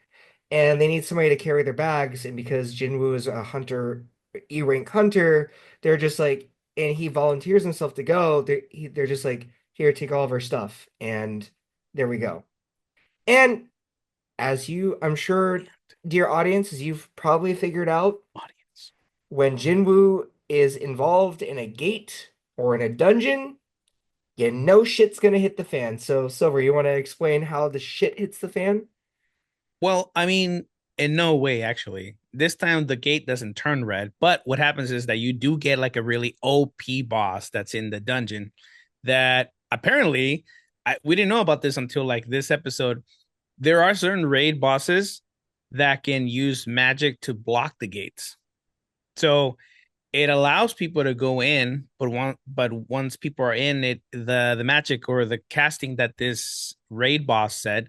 And they need somebody to carry their bags, and because Jinwoo is a hunter, E-rank hunter, they're just like, and he volunteers himself to go. They're just like, here, take all of our stuff, and there we go. And I'm sure, dear audience, as you've probably figured out, Audience. when Jinwoo is involved in a gate or in a dungeon, you know shit's gonna hit the fan. So, Silver, you want to explain how the shit hits the fan? Well, I mean, in no way, actually. This time the gate doesn't turn red, but what happens is that you do get like a really OP boss that's in the dungeon that apparently we didn't know about this until like this episode. There are certain raid bosses that can use magic to block the gates. So it allows people to go in, but once people are in it, the magic or the casting that this raid boss said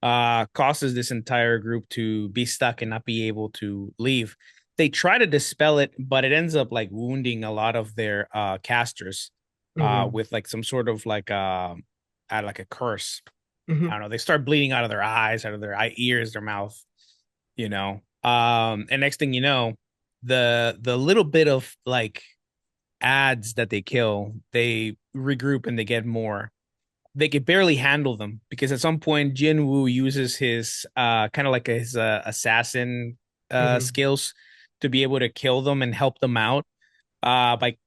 causes this entire group to be stuck and not be able to leave. They try to dispel it, but it ends up like wounding a lot of their casters Hmm. with like some sort of like a curse. I Hmm. don't know. They start bleeding out of their eyes, out of their ears, their mouth, you know. And next thing you know, the little bit of like ads that they kill, they regroup and they get more. They could barely handle them because at some point Jin Woo uses his kind of like his assassin Hmm. skills to be able to kill them and help them out by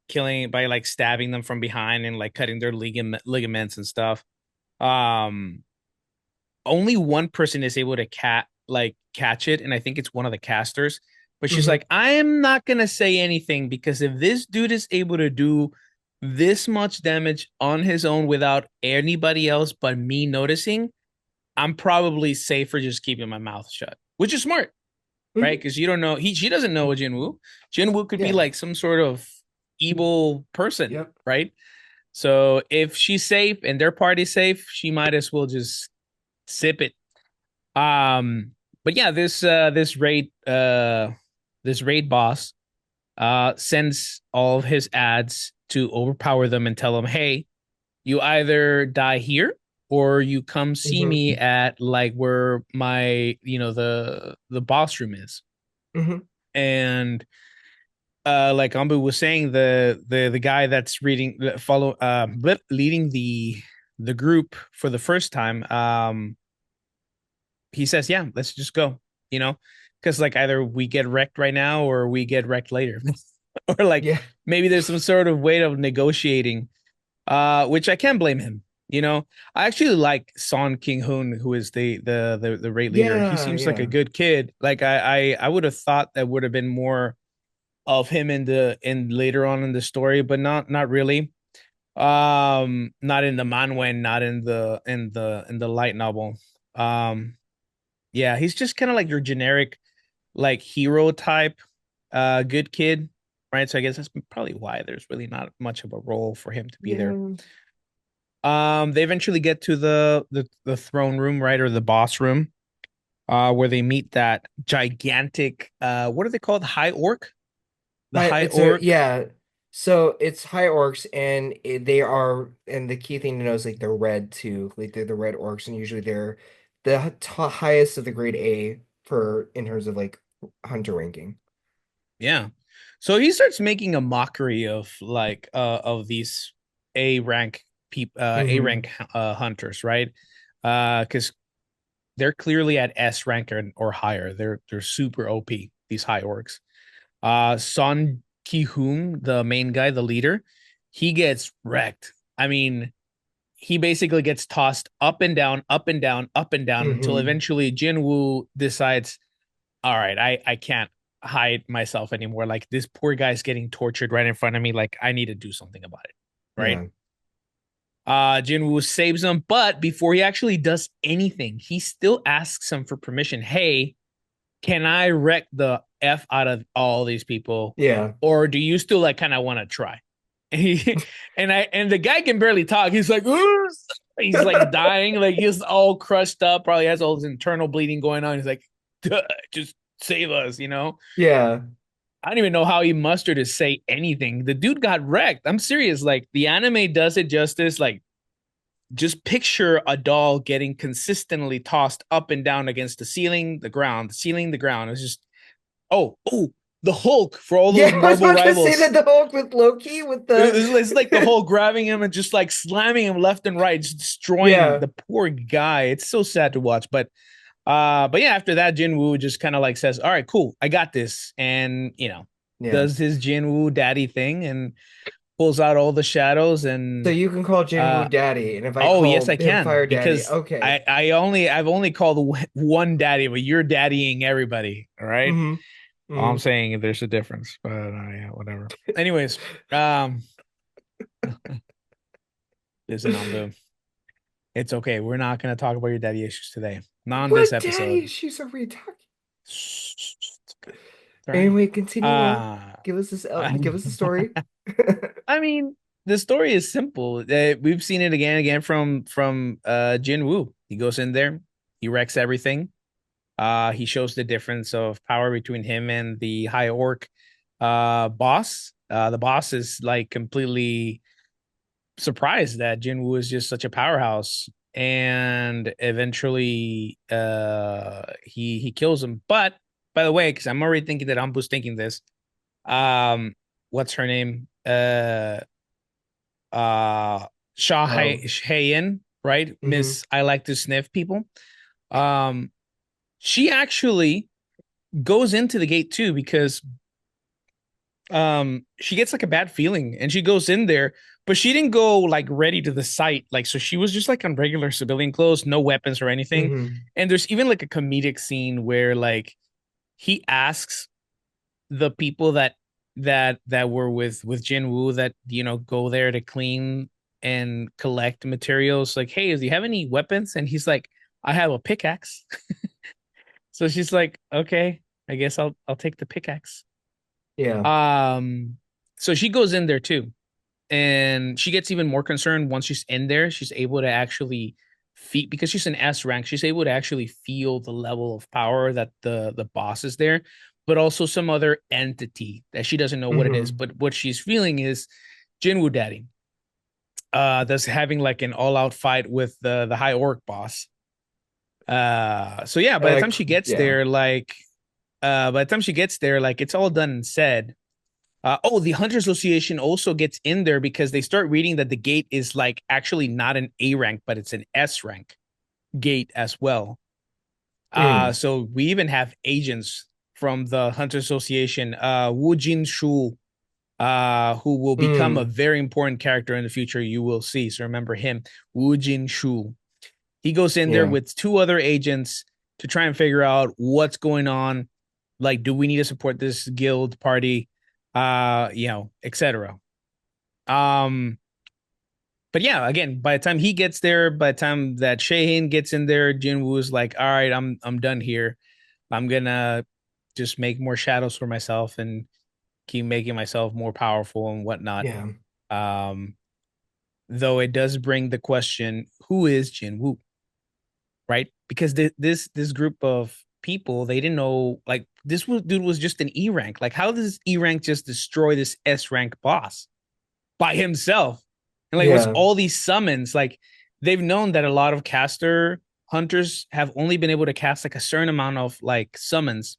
like stabbing them from behind and like cutting their ligaments and stuff. Um Only one person is able to catch it, and I think it's one of the casters. But she's Hmm. like, I am not gonna say anything because if this dude is able to do this much damage on his own without anybody else but me noticing, I'm probably safer just keeping my mouth shut, which is smart, right? Hmm. Because you don't know she doesn't know Jinwoo. Jinwoo could be Yeah. like some sort of evil person, Yep. right? So if she's safe and their party's safe, she might as well just sip it. But yeah, this raid boss sends all of his ads to overpower them and tell them, hey, you either die here or you come see Hmm. me at like where my the boss room is. Hmm. And like Ambu was saying, the guy that's reading follow leading the group for the first time, he says, yeah, let's just go, you know, because like either we get wrecked right now or we get wrecked later. Or like Yeah. maybe there's some sort of way of negotiating, which I can't blame him. You know, I actually like Son King Hoon, who is the raid leader. He Yeah. seems like a Yeah. good kid. Like I would have thought that would have been more of him in the in later on in the story, but not really. Not in the manhwa, and not in the light novel. Um, yeah, he's just kind of like your generic like hero type, good kid, right? So I guess that's probably why there's really not much of a role for him to be there. Yeah. They eventually get to the throne room, right, or the boss room, where they meet that gigantic, what are they called? High orc, the Hi, high it's a orc. yeah. So it's high orcs, and they are, and the key thing to know is like they're red too. Like they're the red orcs, and usually they're the highest of the grade A for in terms of like hunter ranking. Yeah. So he starts making a mockery of like of these A Hmm. rank hunters, right? Because they're clearly at S rank or higher. They're super OP, these high orcs. Son Ki-hoon, the main guy, the leader, he gets wrecked. I mean, he basically gets tossed up and down, up and down, up and down until Hmm. eventually Jinwoo decides, all right, I can't hide myself anymore. Like this poor guy's getting tortured right in front of me. Like I need to do something about it. Right. Yeah. Jinwoo saves him, but before he actually does anything, he still asks him for permission. Hey, can I wreck the F out of all these people? Yeah. Or do you still like kind of want to try? And he and the guy can barely talk. He's like, "Ugh." He's like dying, like he's all crushed up, probably has all his internal bleeding going on. He's like, "Duh, just save us, you know? Yeah. I don't even know how he mustered to say anything. The dude got wrecked. I'm serious. Like the anime does it justice. Like just picture a doll getting consistently tossed up and down against the ceiling, the ground, the ceiling, the ground. It's just oh, the Hulk for all those Yeah, I was Marvel about to say rivals. that the Hulk with Loki with It's like the the Hulk grabbing him and just like slamming him left and right, just destroying yeah. the poor guy. It's so sad to watch. But yeah, after that, Jinwoo just kind of like says, "All right, cool, I got this," and Yeah. does his Jinwoo daddy thing and pulls out all the shadows So and you can call uh Jinwoo Daddy, and if I oh yes, call I him can Fire Daddy, because okay. I've only called one daddy, but you're daddying everybody. All right. Hmm. All I'm Hmm. saying there's a difference, but yeah, whatever. Anyways, um, listen, Anbu, it's okay. We're not gonna talk about your daddy issues today. Not on this What daddy episode. issues are we talking? It's okay. It's all right. Anyway, continue on. Uh, Give us a story. I mean, the story is simple. We've seen it again and again from Jin Woo. He goes in there, he wrecks everything. He shows the difference of power between him and the high orc boss. The boss is like completely surprised that Jinwoo is just such a powerhouse, and eventually he kills him. But by the way, because I'm already thinking that Ambu's thinking this, um what's her name? Sha Oh. Hayin, right? Hmm. Miss I like to sniff people. Um she actually goes into the gate too because she gets like a bad feeling and she goes in there, but she didn't go like ready to the site, like so she was just like on regular civilian clothes, no weapons or anything. Hmm. And there's even like a comedic scene where like he asks the people that were with Jinwoo that go there to clean and collect materials, like, hey, do you have any weapons? And he's like, I have a pickaxe. So she's like, okay, I guess I'll take the pickaxe. Yeah. um so she goes in there too, and she gets even more concerned once she's in there. She's able to actually feel, because she's an S rank, she's able to actually feel the level of power that the boss is there, but also some other entity that she doesn't know what it is. Hmm. But what she's feeling is Jinwoo Daddy, that's having like an all-out fight with the high orc boss. So yeah, Yeah. by the time she gets there, like it's all done and said. The Hunter Association also gets in there because they start reading that the gate is like actually not an A rank, but it's an S rank gate as well. Mm. So we even have agents from the Hunter Association, Wu Jin Shu, who will become a Mm. very important character in the future. You will see. So remember him, Wu Jin Shu. He goes in there Yeah. with two other agents to try and figure out what's going on. Like, do we need to support this guild party? etc. Um, but yeah, again, by the time he gets there, by the time that Shaheen gets in there, Jinwoo's like, all right, I'm done here. I'm gonna just make more shadows for myself and keep making myself more powerful and whatnot. Yeah. Um, though it does bring the question, who is Jinwoo? Right? Because this group of people, they didn't know, like, dude was just an E rank. Like, how does E rank just destroy this S rank boss by himself? And like, what's Yeah. all these summons? Like, they've known that a lot of caster hunters have only been able to cast like a certain amount of like summons,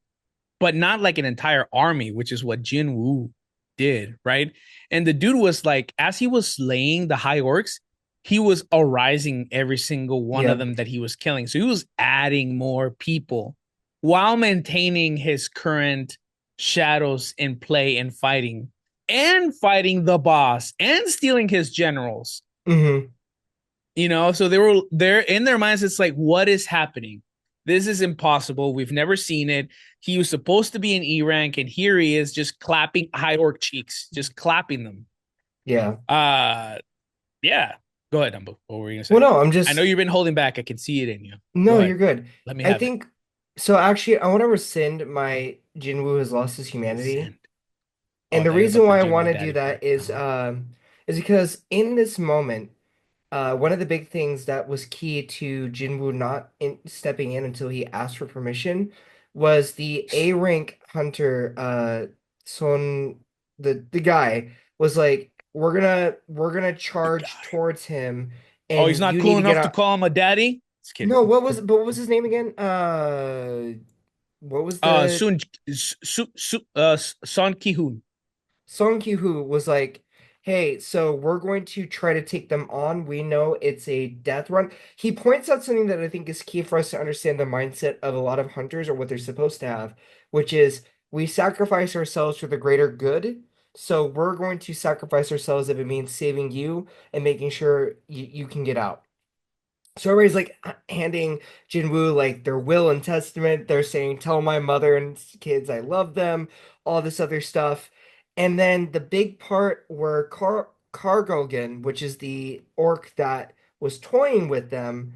but not like an entire army, which is what Jin Woo did, right? And the dude was like, as he was slaying the high orcs, he was arising every single one of Yep. them that he was killing. So he was adding more people while maintaining his current shadows in play and fighting the boss and stealing his generals. Hmm. So they were there in their minds. It's like, what is happening? This is impossible. We've never seen it. He was supposed to be an E rank, and here he is just clapping high orc cheeks, just clapping them. Yeah. Uh, yeah. Go ahead, Dumbo. What were you gonna Well, say? no, I'm I know just you've been holding back. I can see it in you. Go no, ahead. you're good. Let me I have it. think so. Actually, I want to rescind my Jinwoo has lost his humanity. Send. And Oh, the about reason the why I Jin want Woo to do daddy part. that Uh-huh. is because in this moment, one of the big things that was key to Jinwoo not stepping in until he asked for permission was the A rank hunter, Son, the guy was like, we're gonna The charge guy. towards him, Oh, he's and not you need cool to get enough to out. call him a daddy. Just kidding. No, what was his name again? What was the Sun Son Ki-hoon. Song Ki-hoo was like, hey, so we're going to try to take them on. We know it's a death run. He points out something that I think is key for us to understand the mindset of a lot of hunters or what they're supposed to have, which is we sacrifice ourselves for the greater good. So we're going to sacrifice ourselves if it means saving you and making sure you can get out. So everybody's like handing Jinwoo like their will and testament. They're saying, "Tell my mother and kids I love them," all this other stuff. And then the big part where Kargogan, which is the orc that was toying with them,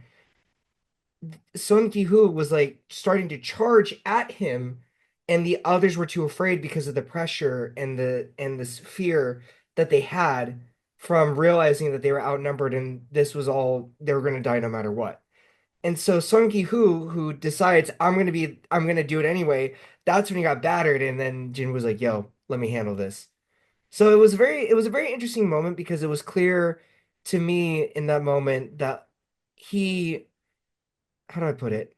Sun Ki-hoo was like starting to charge at him, and the others were too afraid because of the pressure and this fear that they had from realizing that they were outnumbered and this was all they were going to die no matter what. And so Sung Ki-hoo, who decides I'm gonna do it anyway, that's when he got battered, and then Jin was like, "Yo, let me handle this." So it was a very interesting moment because it was clear to me in that moment that he, how do I put it?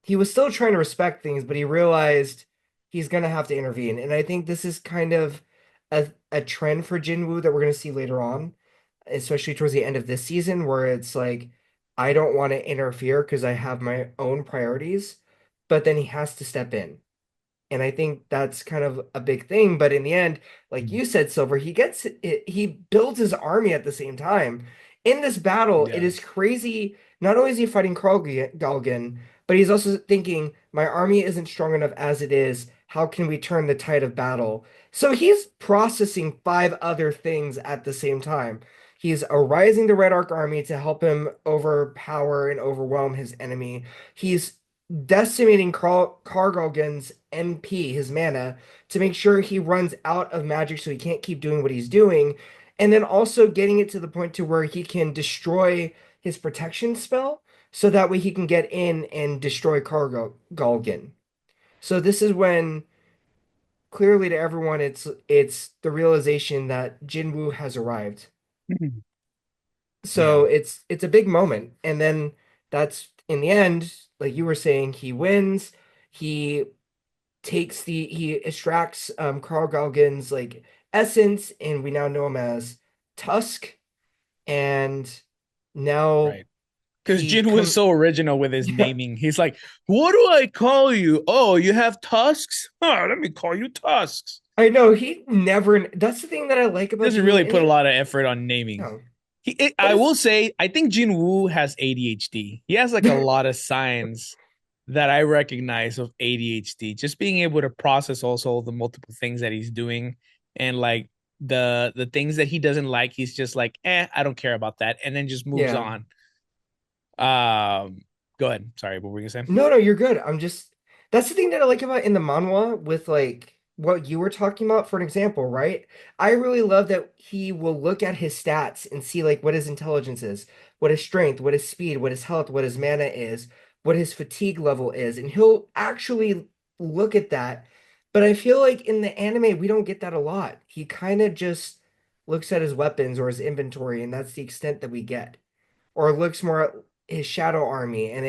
He was still trying to respect things, but he realized he's gonna have to intervene. And I think this is kind of a trend for Jinwoo that we're gonna see later on, especially towards the end of this season, where it's like, I don't want to interfere because I have my own priorities, but then he has to step in. And I think that's kind of a big thing. But in the end, like you said, Silver, he gets it, he builds his army at the same time. In this battle, it Yeah. is crazy. Not only is he fighting Galgan, but he's also thinking, my army isn't strong enough as it is. How can we turn the tide of battle? So he's processing five other things at the same time. He's arising the Red Arc army to help him overpower and overwhelm his enemy. He's decimating Kargogan's MP, his mana, to make sure he runs out of magic so he can't keep doing what he's doing. And then also getting it to the point to where he can destroy his protection spell so that way he can get in and destroy Cargo Galgan. So this is when clearly to everyone it's the realization that Jinwoo has arrived. Yeah. So it's a big moment. And then that's in the end, like you were saying, he wins. He he extracts Carl Galgan's like essence, and we now know him as Tusk. And now Right. Because he Jin was come so original with his yeah, naming. He's like, "What do I call you? Oh, you have tusks? Oh, let me call you Tusks." I know he never that's the thing that I like He about doesn't Jinwoo, really and put a it lot of effort on naming. no, but I will say, I think Jin Woo has ADHD. He has like a it's lot of signs that I recognize of ADHD. Just being able to process also the multiple things that he's doing and like the things that he doesn't like, he's just like, I don't care about that, and then just moves Yeah. on. Go ahead. Sorry, what were you gonna say? No, no, you're good. I'm just that's the thing that I like about in the manhwa with like what you were talking about, for an example, right? I really love that he will look at his stats and see like what his intelligence is, what his strength, what his speed, what his health, what his mana is, what his fatigue level is, and he'll actually look at that. But I feel like in the anime we don't get that a lot. He kind of just looks at his weapons or his inventory, and that's the extent that we get, or looks more at his shadow army, and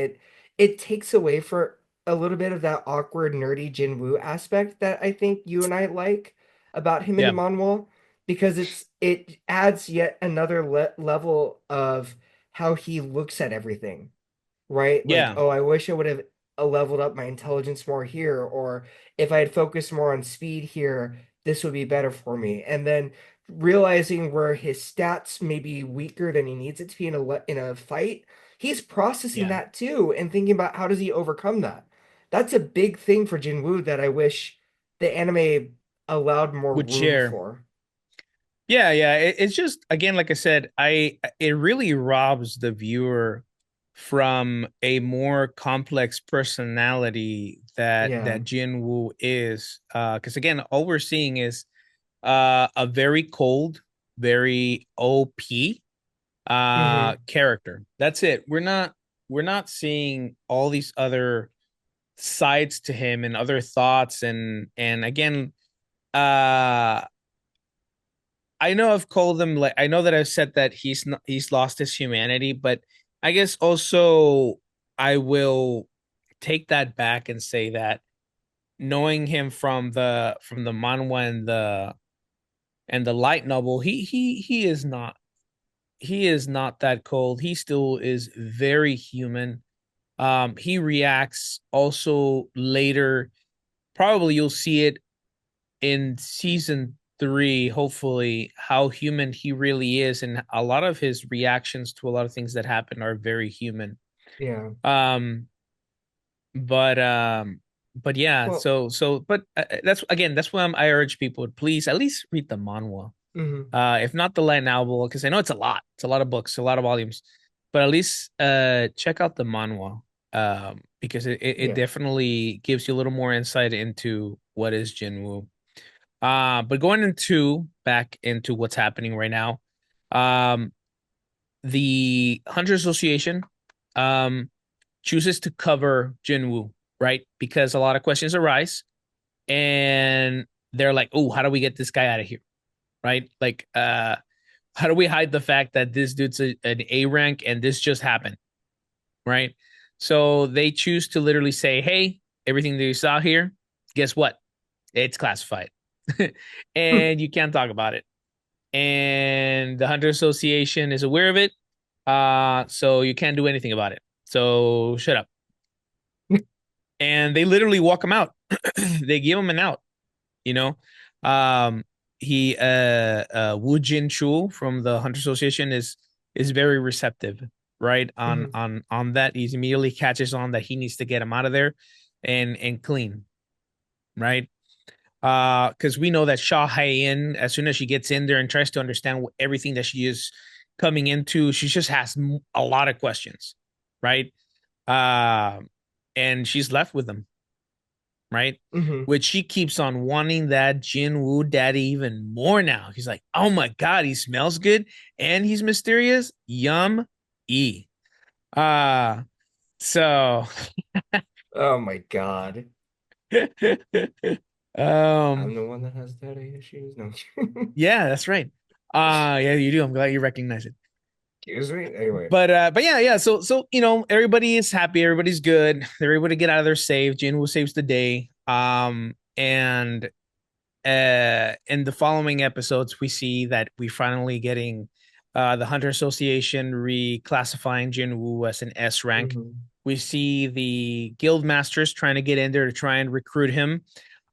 it takes away for a little bit of that awkward nerdy Jinwoo aspect that I think you and I like about him in the Yeah, manhwa, because it adds yet another level of how he looks at everything, right? Like, yeah, oh, I wish I would have leveled up my intelligence more here, or if I had focused more on speed here, this would be better for me. And then realizing where his stats may be weaker than he needs it to be in a fight, he's processing yeah. that too and thinking about how does he overcome that. That's a big thing for Jinwoo that I wish the anime allowed more Would room share. for. Yeah, yeah. It's just again, like I said, I it really robs the viewer from a more complex personality Yeah. that Jin Woo is. Because again, all we're seeing is a very cold, very OP Hmm. character. That's it. We're not seeing all these other sides to him and other thoughts and again, uh I know I've called him like I know that I've said that he's lost his humanity, but I guess also I will take that back and say that knowing him from the manhwa and the light novel, he is not that cold. He still is very human. He reacts also later. Probably you'll see it in season three, hopefully, how human he really is, and a lot of his reactions to a lot of things that happen are very human. Yeah. Um, but yeah, Well, but that's why I urge people to please at least read the manhwa. mhm. If not the light novel, because I know it's a lot. It's a lot of books, a lot of volumes, but at least check out the manhwa. Because it Yeah. definitely gives you a little more insight into what is Jinwoo. But going into back into what's happening right now, um, the Hunter Association um chooses to cover Jinwoo, right? Because a lot of questions arise, and they're like, "Oh, how do we get this guy out of here?" Right? Like, how do we hide the fact that this dude's an A rank and this just happened, right? So they choose to literally say, "Hey, everything that you saw here, guess what? It's classified, and you can't talk about it." And the Hunter Association is aware of it. So you can't do anything about it. So shut up. And they literally walk him out. They give him an out, you know. Um he Wu Jin Chu from the Hunter Association is very receptive, right? On Mhm. on on that. He immediately catches on that he needs to get him out of there and clean, right? Because we know that Sha Hayin, as soon as she gets in there and tries to understand everything that she is coming into, she just has a lot of questions, right? Uh, and she's left with them, right? Mhm. Which she keeps on wanting that Jin Woo daddy even more now. He's like, oh my God, he smells good and he's mysterious. Yum E. Uh, so Oh my God. um I'm the one that has daddy issues. No. yeah, that's right. Yeah, you do. I'm glad you recognize it. Excuse me. Anyway. But yeah, yeah. So everybody is happy, everybody's good. They're able to get out of there safe. Jinwoo saves the day. And in the following episodes, we see that we finally getting the Hunter Association reclassifying Jinwoo as an S rank. Mhm. We see the guild masters trying to get in there to try and recruit him.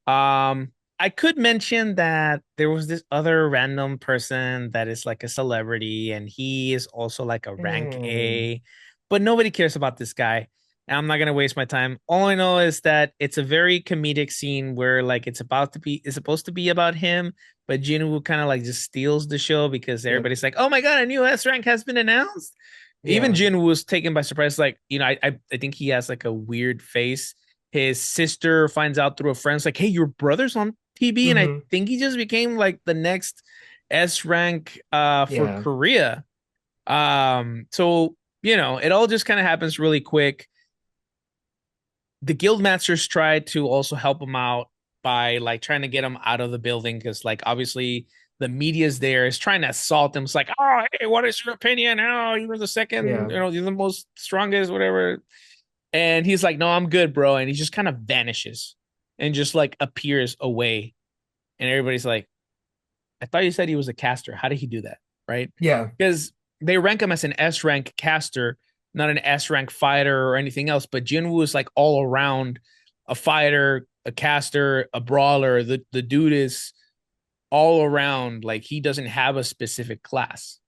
Um, I could mention that there was this other random person that is like a celebrity, and he is also like a rank Hmm. A, but nobody cares about this guy. I'm not gonna waste my time. All I know is that it's a very comedic scene where like it's supposed to be about him, but Jinwoo kind of like just steals the show because Yep. everybody's like, "Oh my god, a new S rank has been announced." Even Yeah. Jinwoo was taken by surprise. Like, I think he has like a weird face. His sister finds out through a friend's like, "Hey, your brother's on TV," and I Hmm. think he just became like the next S rank for Yeah. Korea. So it all just kind of happens really quick. The guildmasters tried to also help him out by like trying to get him out of the building because like obviously the media's there is trying to assault him. It's like, oh, hey, what is your opinion? Oh, you were the second, Yeah. you're the most strongest, whatever. And he's like, no, I'm good, bro. And he just kind of vanishes and just like appears away. And everybody's like, I thought you said he was a caster. How did he do that? Right? Yeah. Because they rank him as an S rank caster, not an S rank fighter or anything else. But Jinwoo is like all around a fighter, a caster, a brawler. The dude is all around. Like he doesn't have a specific class,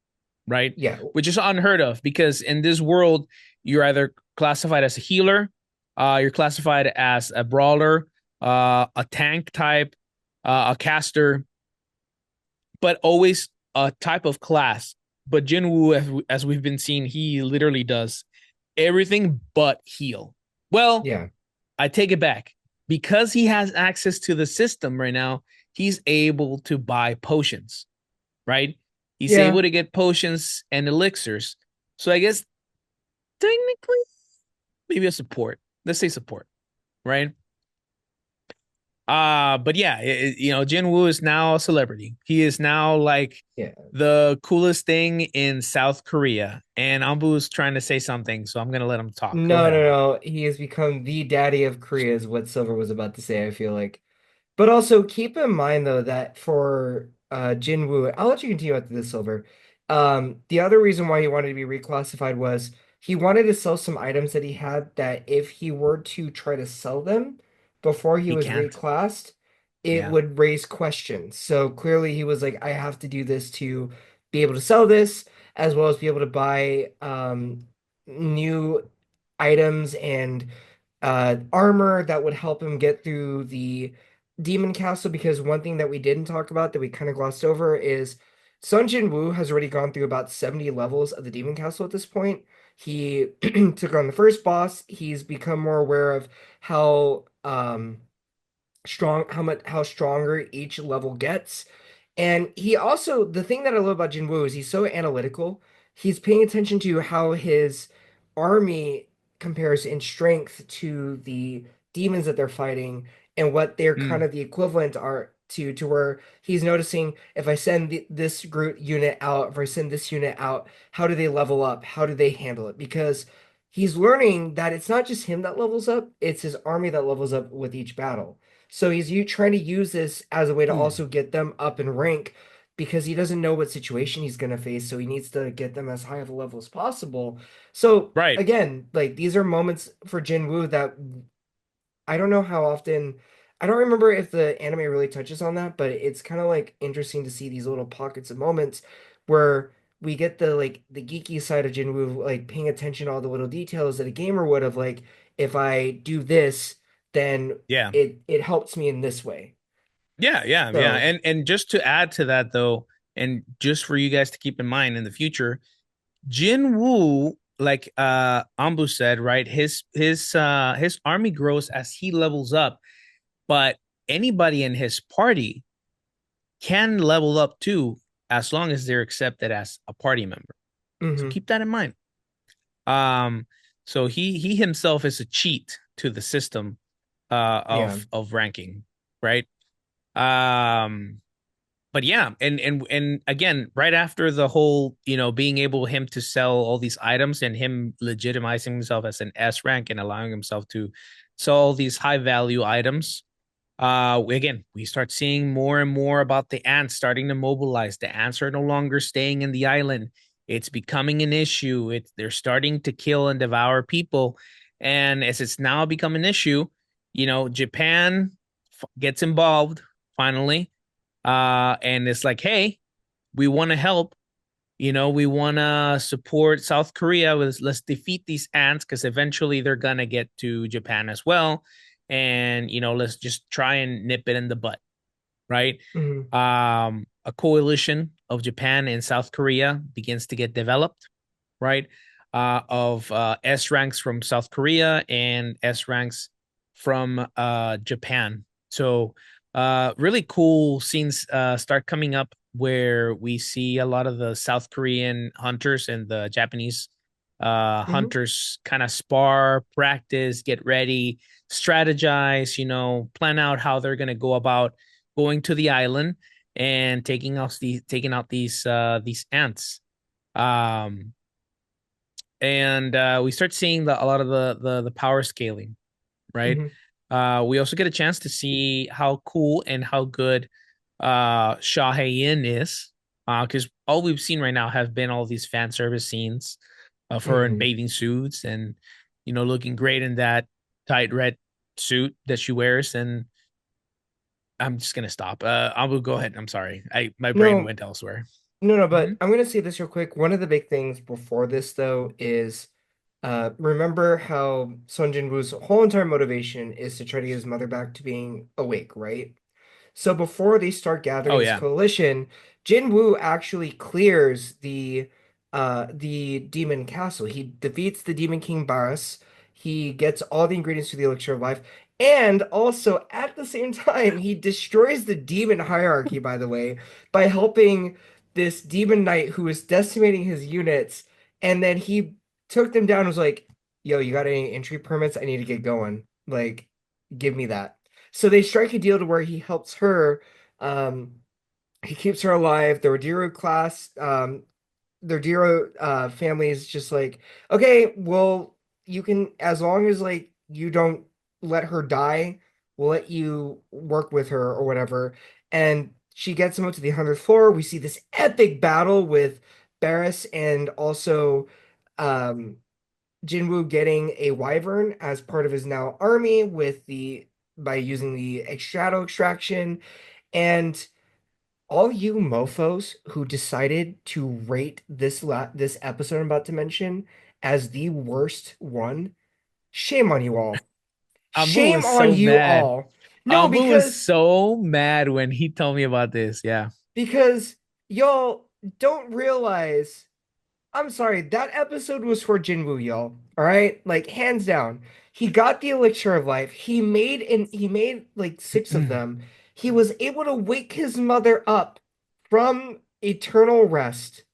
right? Yeah. Which is unheard of because in this world, you're either classified as a healer, you're classified as a brawler, a tank type, a caster, but always a type of class. But Jinwoo, as we've been seeing, he literally does everything but heal. Well, Yeah. I take it back. Because he has access to the system right now, he's able to buy potions, right? He's Yeah. able to get potions and elixirs. So I guess technically, maybe a support. Let's say support, right? But yeah, Jin Woo is now a celebrity. He is now like Yeah. the coolest thing in South Korea. And Anbu is trying to say something, so I'm gonna let him talk. Go No, ahead, no, Anbu. no. He has become the daddy of Korea, is what Silver was about to say, I feel like. But also keep in mind though that for Jinwoo, I'll let you continue after this, Silver. The other reason why he wanted to be reclassified was he wanted to sell some items that he had that if he were to try to sell them before he He was can't. reclassed, it Yeah. would raise questions. So clearly he was like, I have to do this to be able to sell this, as well as be able to buy new items and armor that would help him get through the demon castle. Because one thing that we didn't talk about that we kind of glossed over is Sun Jin Woo has already gone through about 70 levels of the demon castle at this point. He took on the first boss. He's become more aware of how how stronger each level gets. And he also, the thing that I love about Jinwoo is he's so analytical. He's paying attention to how his army compares in strength to the demons that they're fighting and what their kind Mm, of the equivalent are to where he's noticing if I send this group unit out, if I send this unit out, how do they level up? How do they handle it? Because he's learning that it's not just him that levels up, it's his army that levels up with each battle. So he's trying to use this as a way to mm. also get them up in rank because he doesn't know what situation he's going to face. So he needs to get them as high of a level as possible. So Right. again, like these are moments for Jin Woo that I don't know how often. I don't remember if the anime really touches on that, but it's kind of like interesting to see these little pockets of moments where we get the like the geeky side of Jinwoo, like paying attention to all the little details that a gamer would have like, if I do this, then Yeah. it helps me in this way. Yeah, yeah, yeah. So, And just to add to that though, and just for you guys to keep in mind in the future, Jin Woo, like Ambu said, right? His army grows as he levels up, but anybody in his party can level up too, as long as they're accepted as a party member. So mhm, keep that in mind. Um, so he himself is a cheat to the system yeah, of ranking, right? Um, but yeah, and again, right after the whole, being able him to sell all these items and him legitimizing himself as an S rank and allowing himself to sell all these high value items. Again, we start seeing more and more about the ants starting to mobilize. The ants are no longer staying in the island. It's becoming an issue. They're starting to kill and devour people. And as it's now become an issue, Japan gets involved finally, and it's like, hey, we want to help. We want to support South Korea with let's defeat these ants because eventually they're going to get to Japan as well. And, let's just try and nip it in the butt, right? Hmm. A coalition of Japan and South Korea begins to get developed, right? Of S ranks from South Korea and S ranks from Japan. So really cool scenes start coming up where we see a lot of the South Korean hunters and the Japanese Hmm. hunters kind of spar, practice, get ready, strategize, plan out how they're going to go about going to the island and taking out these ants. Um, and we start seeing a lot of the power scaling, right? Hmm. We also get a chance to see how cool and how good Shahayin is, because all we've seen right now have been all these fan service scenes of her in Hmm. bathing suits and looking great in that tight red suit that she wears. And I'm just gonna stop. I will go ahead. I'm sorry. My brain No, went elsewhere. no, Mm-hmm. but I'm gonna say this real quick. One of the big things before this though is remember how Son Jin-woo's whole entire motivation is to try to get his mother back to being awake, right? So before they start gathering Oh this yeah. coalition, Jin Woo actually clears the demon castle. He defeats the demon king Barras. He gets all the ingredients to the elixir of life. And also at the same time, he destroys the demon hierarchy, by the way, by helping this demon knight who was decimating his units. And then he took them down and was like, yo, you got any entry permits? I need to get going. Like, give me that. So they strike a deal to where he helps her. Um, he keeps her alive. The Rodero class, the Rodero family is just like, okay, well, you can, as long as like you don't let her die, we'll let you work with her or whatever. And she gets him up to the 100th floor. We see this epic battle with Barris and also um, Jinwoo getting a wyvern as part of his now army with the by using the shadow extraction, and all you mofos who decided to rate this episode I'm about to mention as the worst one, shame on you all. Ambu Shame was on so you mad. all. No, Ambu was so mad when he told me about this. Yeah. because y'all don't realize. I'm sorry, that episode was for Jinwoo, y'all. All right? Like hands down. He got the elixir of life. He made like six of them. He was able to wake his mother up from eternal rest.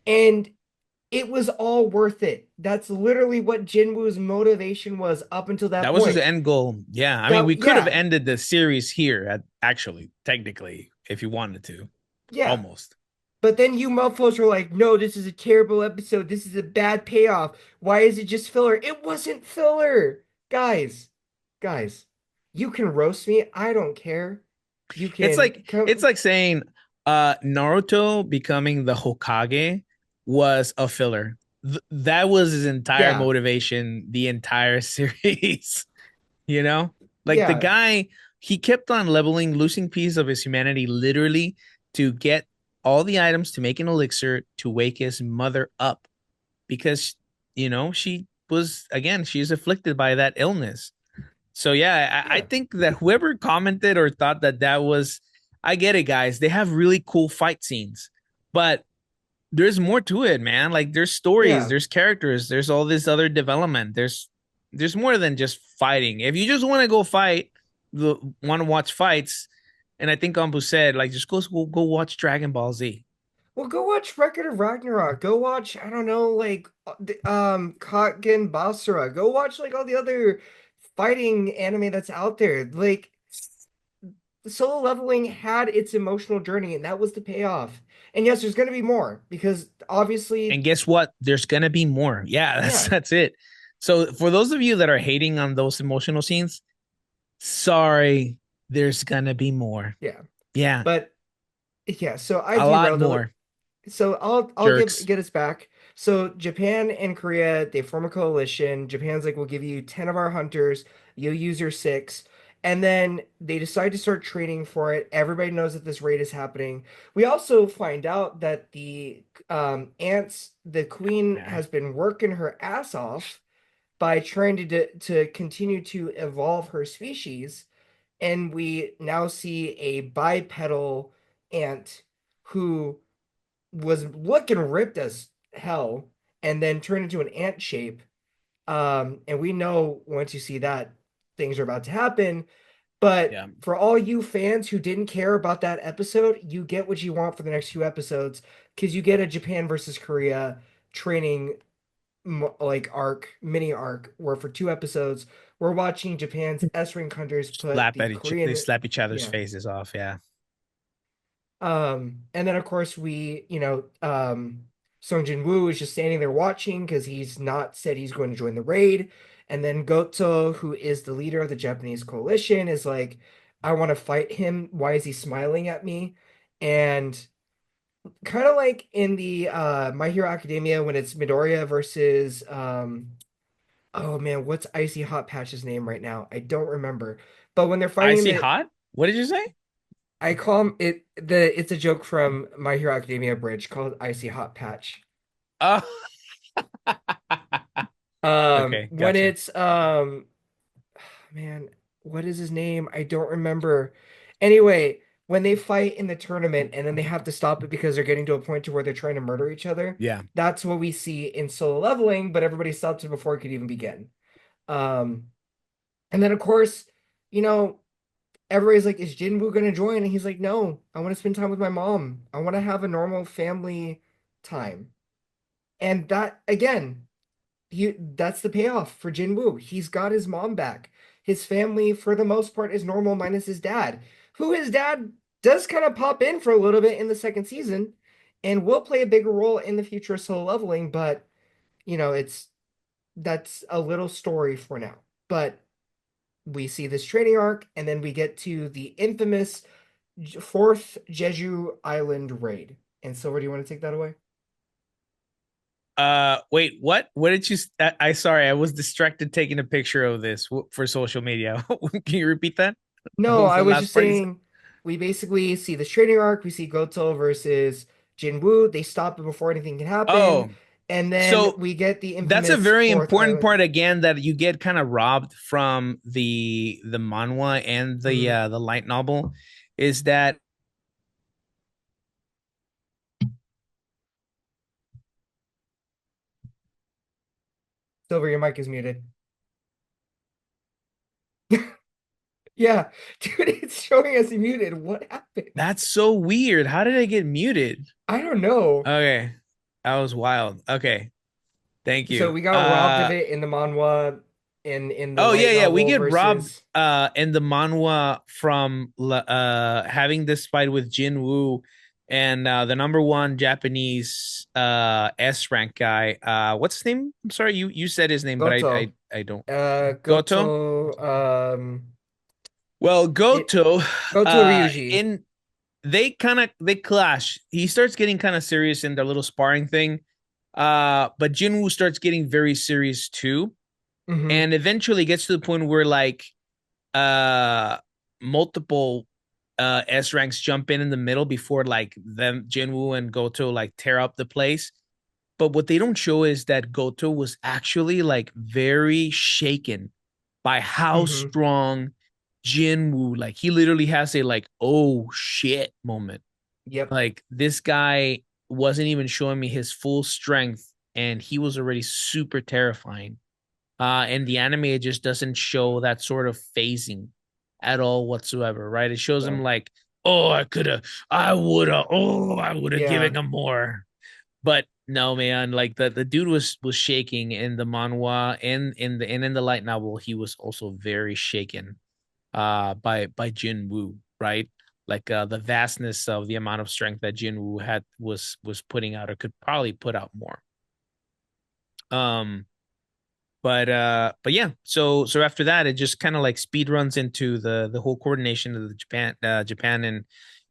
And it was all worth it. That's literally what Jinwoo's motivation was up until that That was his point. end goal. Yeah. I mean, That we could have yeah, ended the series here actually, technically, if you wanted to. yeah. Almost. But then you mofos were like, no, this is a terrible episode. This is a bad payoff. Why is it just filler? It wasn't filler. Guys, guys, you can roast me. I don't care. You It's can like it's come. like saying Naruto becoming the Hokage was a filler. That was his entire Yeah, motivation, the entire series. you know like the yeah, guy, he kept on leveling, losing pieces of his humanity literally to get all the items to make an elixir to wake his mother up because she was, again, she's afflicted by that illness. So yeah, I yeah. think that whoever commented or thought that was, I get it, guys, they have really cool fight scenes, but there's more to it, man. Like there's stories, Yeah. there's characters, there's all this other development. There's more than just fighting. If you just want to go fight, want to watch fights, and I think Ambu said, like, just go watch Dragon Ball Z. Well, go watch Record of Ragnarok. Go watch, I don't know, like Kagen Basara. Go watch like all the other fighting anime that's out there. Like Solo Leveling had its emotional journey, and that was the payoff. And yes, there's going to be more because obviously, And guess what? There's gonna be more. Yeah, that's yeah, that's it. So for those of you that are hating on those emotional scenes, sorry, there's gonna be more. yeah. Yeah, But yeah, so I a lot derailed it. more. So I'll Jerks. get us back. So Japan and Korea, they form a coalition. Japan's like, we'll give you 10 of our hunters, you'll use your six. And then they decide to start training for it. Everybody knows that this raid is happening. We also find out that the ants, the queen Yeah. has been working her ass off by trying to continue to evolve her species. And we now see a bipedal ant who was looking ripped as hell and then turned into an ant shape. And we know once you see that, things are about to happen. But Yeah. for all you fans who didn't care about that episode, you get what you want for the next few episodes because you get a Japan versus Korea training like arc, mini arc, where for 2 episodes we're watching Japan's S-rank hunters put the They Korean, slap each other's yeah. faces off. Yeah. And then of course Song Jin-woo is just standing there watching because he's not said he's going to join the raid. And then Goto, who is the leader of the Japanese coalition, is like, I want to fight him. Why is he smiling at me? And kind of like in the My Hero Academia when it's Midoriya versus oh man, what's Icy Hot Patch's name right now? I don't remember. But when they're fighting Icy the hot? What did you say? I call him it's a joke from My Hero Academia Bridge called Icy Hot Patch. Oh. Okay, When gotcha. it's man, what is his name? I don't remember. Anyway, when they fight in the tournament and then they have to stop it because they're getting to a point to where they're trying to murder each other, Yeah. that's what we see in Solo Leveling, but everybody stopped it before it could even begin. Um, and then of course, you know, everybody's like, is Jinwoo gonna join? And he's like, no, I want to spend time with my mom. I want to have a normal family time. And that again, that's the payoff for Jinwoo. He's got his mom back. His family, for the most part, is normal, minus his dad, who his dad does kind of pop in for a little bit in the second season, and will play a bigger role in the future of Solo Leveling. But it's that's a little story for now. But we see this training arc, and then we get to the infamous fourth Jeju Island raid. And Silver, do you want to take that away? Wait, what? What did you? I sorry, I was distracted taking a picture of this for social media. Can you repeat that? What No, was I the was last just part you said? saying we basically see this training arc. We see Goto versus Jinwoo. They stop it before anything can happen. Oh, And then so we get the that's a infamous very fourth important island. part again that you get kind of robbed from the manhwa and Mhm. the light novel is that Silver, your mic is muted. Yeah, dude, it's showing us muted. What happened? that's so weird. How did I get muted? I don't know. Okay. That was wild. Okay. Thank So you. we got robbed of it in the manhwa, in the Oh yeah, light yeah. We novel get robbed versus. in the manhwa from having this fight with Jin Woo and the number one Japanese S rank guy. What's his name? I'm sorry, you said his name, but Goto. I don't. Goto. Goto. Well, It Goto Goto Ryuji. in they clash. He starts getting kind of serious in their little sparring thing. But Jin Woo starts getting very serious too, Hmm. and eventually gets to the point where like uh multiple S ranks jump in the middle before like them Jinwoo and Goto like tear up the place. But what they don't show is that Goto was actually like very shaken by how Hmm. strong Jinwoo like he literally has a like oh shit moment. Yep. Like this guy wasn't even showing me his full strength and he was already super terrifying. And the anime it just doesn't show that sort of phasing at all whatsoever, right? It shows him No. like, oh, I would have given Yeah. him more. But no, man, like the dude was shaking in the manhwa and in the light novel, he was also very shaken by Jin Woo, right? Like the vastness of the amount of strength that Jin Woo had was putting out or could probably put out more. Um but yeah, so after that it just kind of like speed runs into the whole coordination of the Japan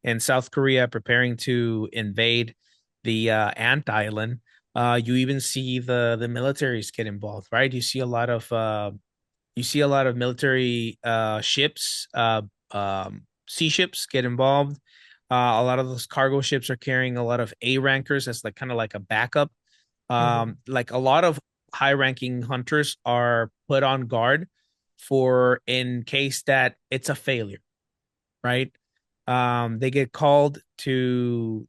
and South Korea preparing to invade the Ant Island. You even see the militaries get involved, right? You see a lot of You see a lot of military ships, sea ships get involved. A lot of those cargo ships are carrying a lot of A rankers as like kind of like a backup. Hmm. Like a lot of high ranking hunters are put on guard for in case that it's a failure, right? They get called to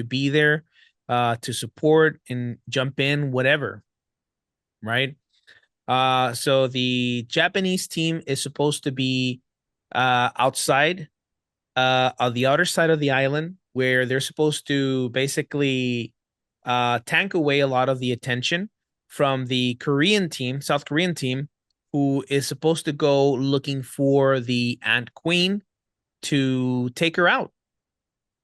be there, to support and jump in, whatever, right? So the Japanese team is supposed to be outside, on the outer side of the island, where they're supposed to basically tank away a lot of the attention from the Korean team, South Korean team, who is supposed to go looking for the Ant Queen to take her out,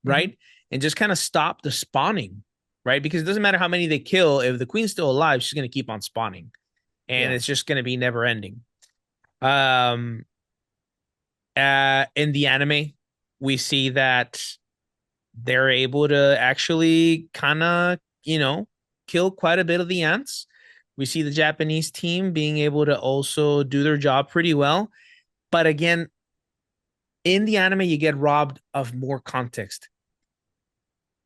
Hmm. right? And just kind of stop the spawning, right? Because it doesn't matter how many they kill, if the queen's still alive, she's going to keep on spawning, and Yeah. it's just going to be never ending. Um, in the anime, we see that they're able to actually kind of, kill quite a bit of the ants. We see the Japanese team being able to also do their job pretty well. But again, in the anime, you get robbed of more context.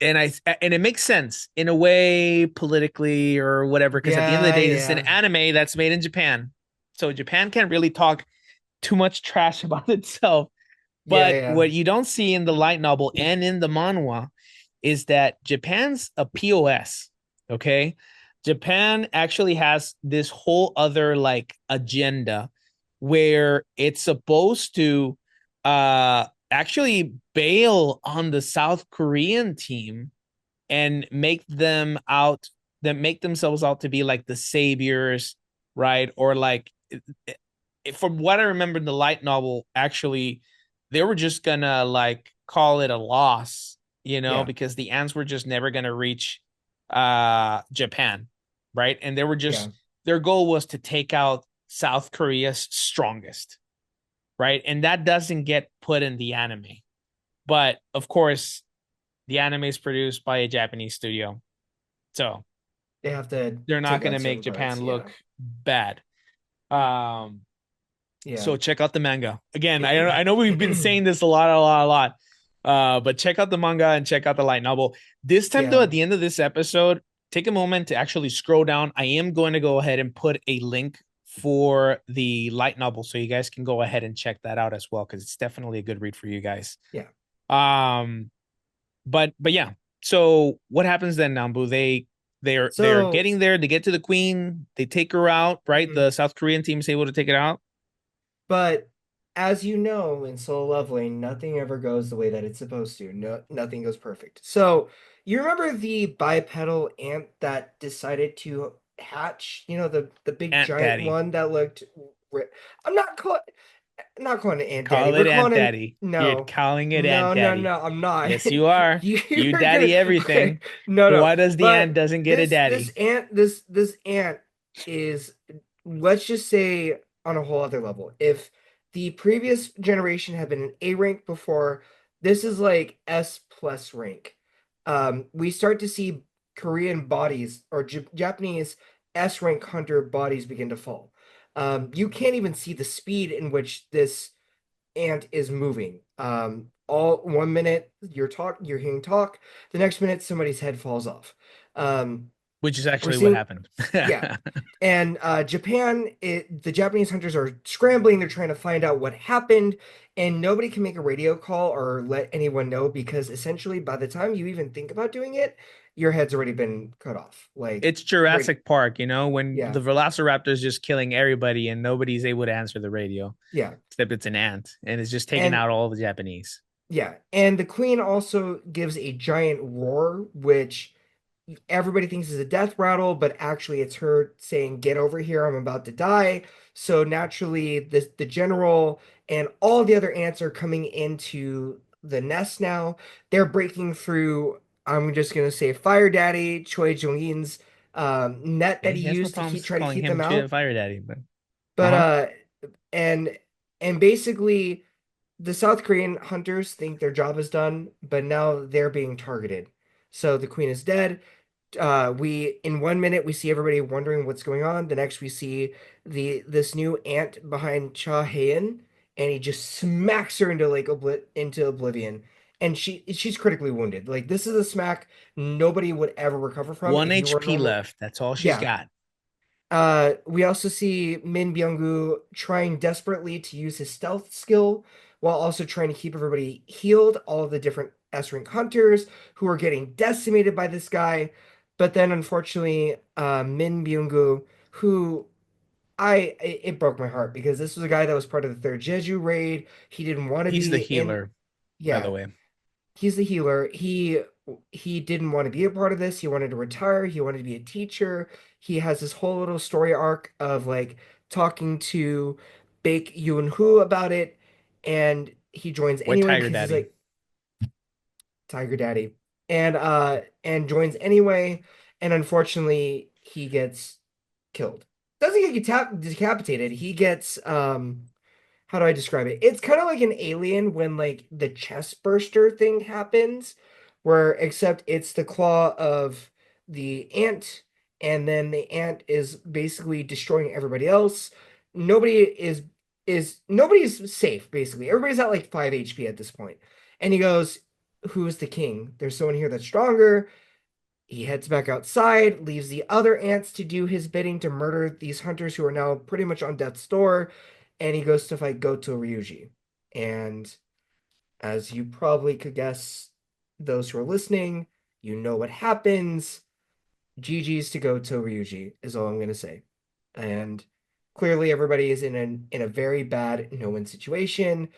And it makes sense in a way politically or whatever, because at the end of the Yeah, day, this is an yeah. anime that's made in Japan. So Japan can't really talk too much trash about itself. Yeah, But yeah. what you don't see in the light novel and in the manhwa is that Japan's a POS. Okay. Japan actually has this whole other like agenda where it's supposed to actually bail on the South Korean team and make themselves out to be like the saviors, right? Or like, from what I remember in the light novel, actually, they were just gonna like call it a loss, Yeah, because the ants were just never gonna reach Japan, right? And they were yeah. just their goal was to take out South Korea's strongest, right? And that doesn't get put in the anime. But of course, the anime is produced by a Japanese studio. So They have to they're not take going to out make certain parts. Japan Yeah, look bad. Um, yeah. so check out the manga. Again, I know we've been saying this a lot, a lot, a lot. But check out the manga and check out the light novel. This time, though, Yeah, at the end of this episode, take a moment to actually scroll down. I am going to go ahead and put a link for the light novel so you guys can go ahead and check that out as well, because it's definitely a good read for you guys. yeah. Um, but yeah. So what happens then, Nambu? They're So, getting there. They get to the queen. They take her out. Right, mhm. the South Korean team is able to take it out. But as you know, in Solo Leveling, nothing ever goes the way that it's supposed to. No, nothing goes perfect. So, you remember the bipedal ant that decided to hatch? The big Aunt giant Daddy. one that looked. I'm not calling it Aunt Daddy. Call We're it Aunt calling him. Daddy. You're No, calling it Aunt no, no, Daddy. no. I'm not. Yes, you are. You're You gonna. daddy everything. No, no. Why does the ant But doesn't get a this daddy? ant, this ant is, let's just say, on a whole other level. If the previous generation had been an A rank before, this is like S plus rank. We start to see Korean bodies or Japanese S rank hunter bodies begin to fall. You can't even see the speed in which this ant is moving. All 1 minute you're hearing talk, the next minute somebody's head falls off. Which is We're actually what seeing, happened. yeah. And the Japanese hunters are scrambling. They're trying to find out what happened, and nobody can make a radio call or let anyone know because essentially, by the time you even think about doing it, your head's already been cut off. Like, It's right? Jurassic Park, when Yeah, the Velociraptor is just killing everybody and nobody's able to answer the radio, yeah. except it's an ant and it's just taking And out all the Japanese. yeah, and the queen also gives a giant roar, which everybody thinks is a death rattle, but actually it's her saying, "Get over here, I'm about to die." So naturally, the general and all the other ants are coming into the nest now. They're breaking through. I'm just gonna say Fire Daddy Choi Jong-in's net that Okay, he he has no used to problems try to calling keep them him out. Fire Daddy, but But uh-huh. and and basically the South Korean hunters think their job is done, but now they're being targeted. So the queen is dead. We in 1 minute we see everybody wondering what's going on. The next we see this new ant behind Cha Hayan, and he just smacks her into like into oblivion, and she's critically wounded. Like this is a smack nobody would ever recover from One if you were HP normal. left. That's all she's Yeah. got. We also see Min Byung-gu trying desperately to use his stealth skill while also trying to keep everybody healed, all of the different S-rank hunters who are getting decimated by this guy. But then unfortunately, Min Byung-gu, who it broke my heart because this was a guy that was part of the third Jeju raid. He didn't want to He's the be in, healer, by the yeah, way. he's the healer. He didn't want to be a part of this. He wanted to retire. He wanted to be a teacher. He has this whole little story arc of like talking to Baek Yoon-hoo about it, and he joins What anyway Tiger because he's Daddy? like Tiger Daddy, and joins anyway, and unfortunately he gets killed. Doesn't get decapitated. He gets how do I describe it? It's kind of like an alien when like the chest burster thing happens, where except it's the claw of the ant, and then the ant is basically destroying everybody else. Nobody nobody's safe, basically. Everybody's at like 5 HP at this point. And he goes, who's the king? There's someone here that's stronger. He heads back outside, leaves the other ants to do his bidding to murder these hunters who are now pretty much on death's door, and he goes to fight Goto Ryuji. And as you probably could guess, those who are listening, you know what happens. GG's to Goto Ryuji is all I'm gonna say. And clearly everybody is in a very bad no-win situation.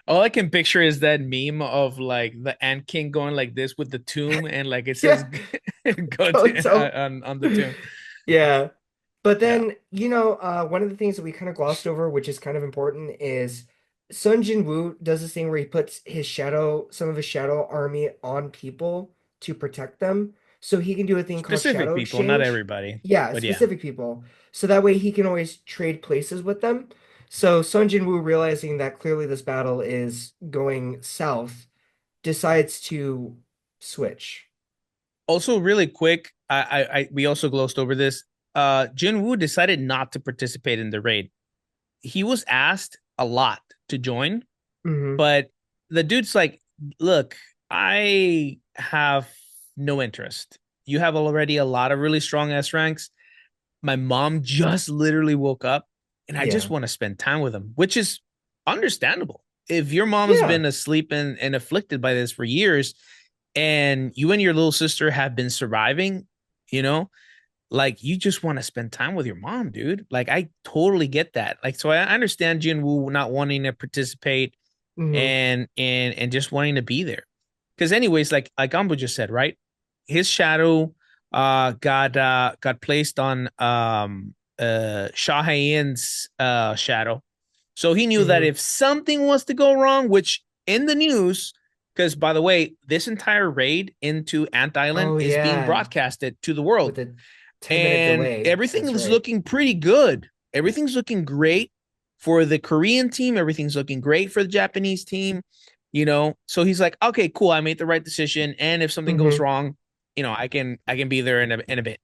All I can picture is that meme of like the Ant King going like this with the tomb and like it says Yeah, go to Goto. on the tomb. Yeah. But Yeah. then, one of the things that we kind of glossed over, which is kind of important, is Sun Jin-woo does this thing where he puts some of his shadow army on people to protect them. So he can do a thing called Specific shadow people, not exchange. everybody. Yeah, But yeah. specific people. So that way he can always trade places with them. So Sun Jin-woo, realizing that clearly this battle is going south, decides to switch. Also, really quick, we also glossed over this. Jin Woo decided not to participate in the raid. He was asked a lot to join, Hmm. but the dude's like, look, I have no interest. You have already a lot of really strong S ranks. My mom just literally woke up and I just Yeah. want to spend time with him, which is understandable. If your mom's Yeah. been asleep and afflicted by this for years, and you and your little sister have been surviving, you know, like you just want to spend time with your mom, dude. Like I totally get that. Like, so I understand Jin Woo not wanting to participate Hmm. and just wanting to be there. Because anyways, like Ambo just said, right? His shadow got placed on Shahayan's shadow. So he knew that Hmm. if something was to go wrong, which in the news, because by the way, this entire raid into Ant Island Oh is being yeah, broadcasted to the world with a 10-minute and delay. everything That's is right. looking pretty good. Everything's looking great for the Korean team. Everything's looking great for the Japanese team. So he's like, okay, cool. I made the right decision, and if something goes Hmm. wrong, I can be there in a bit.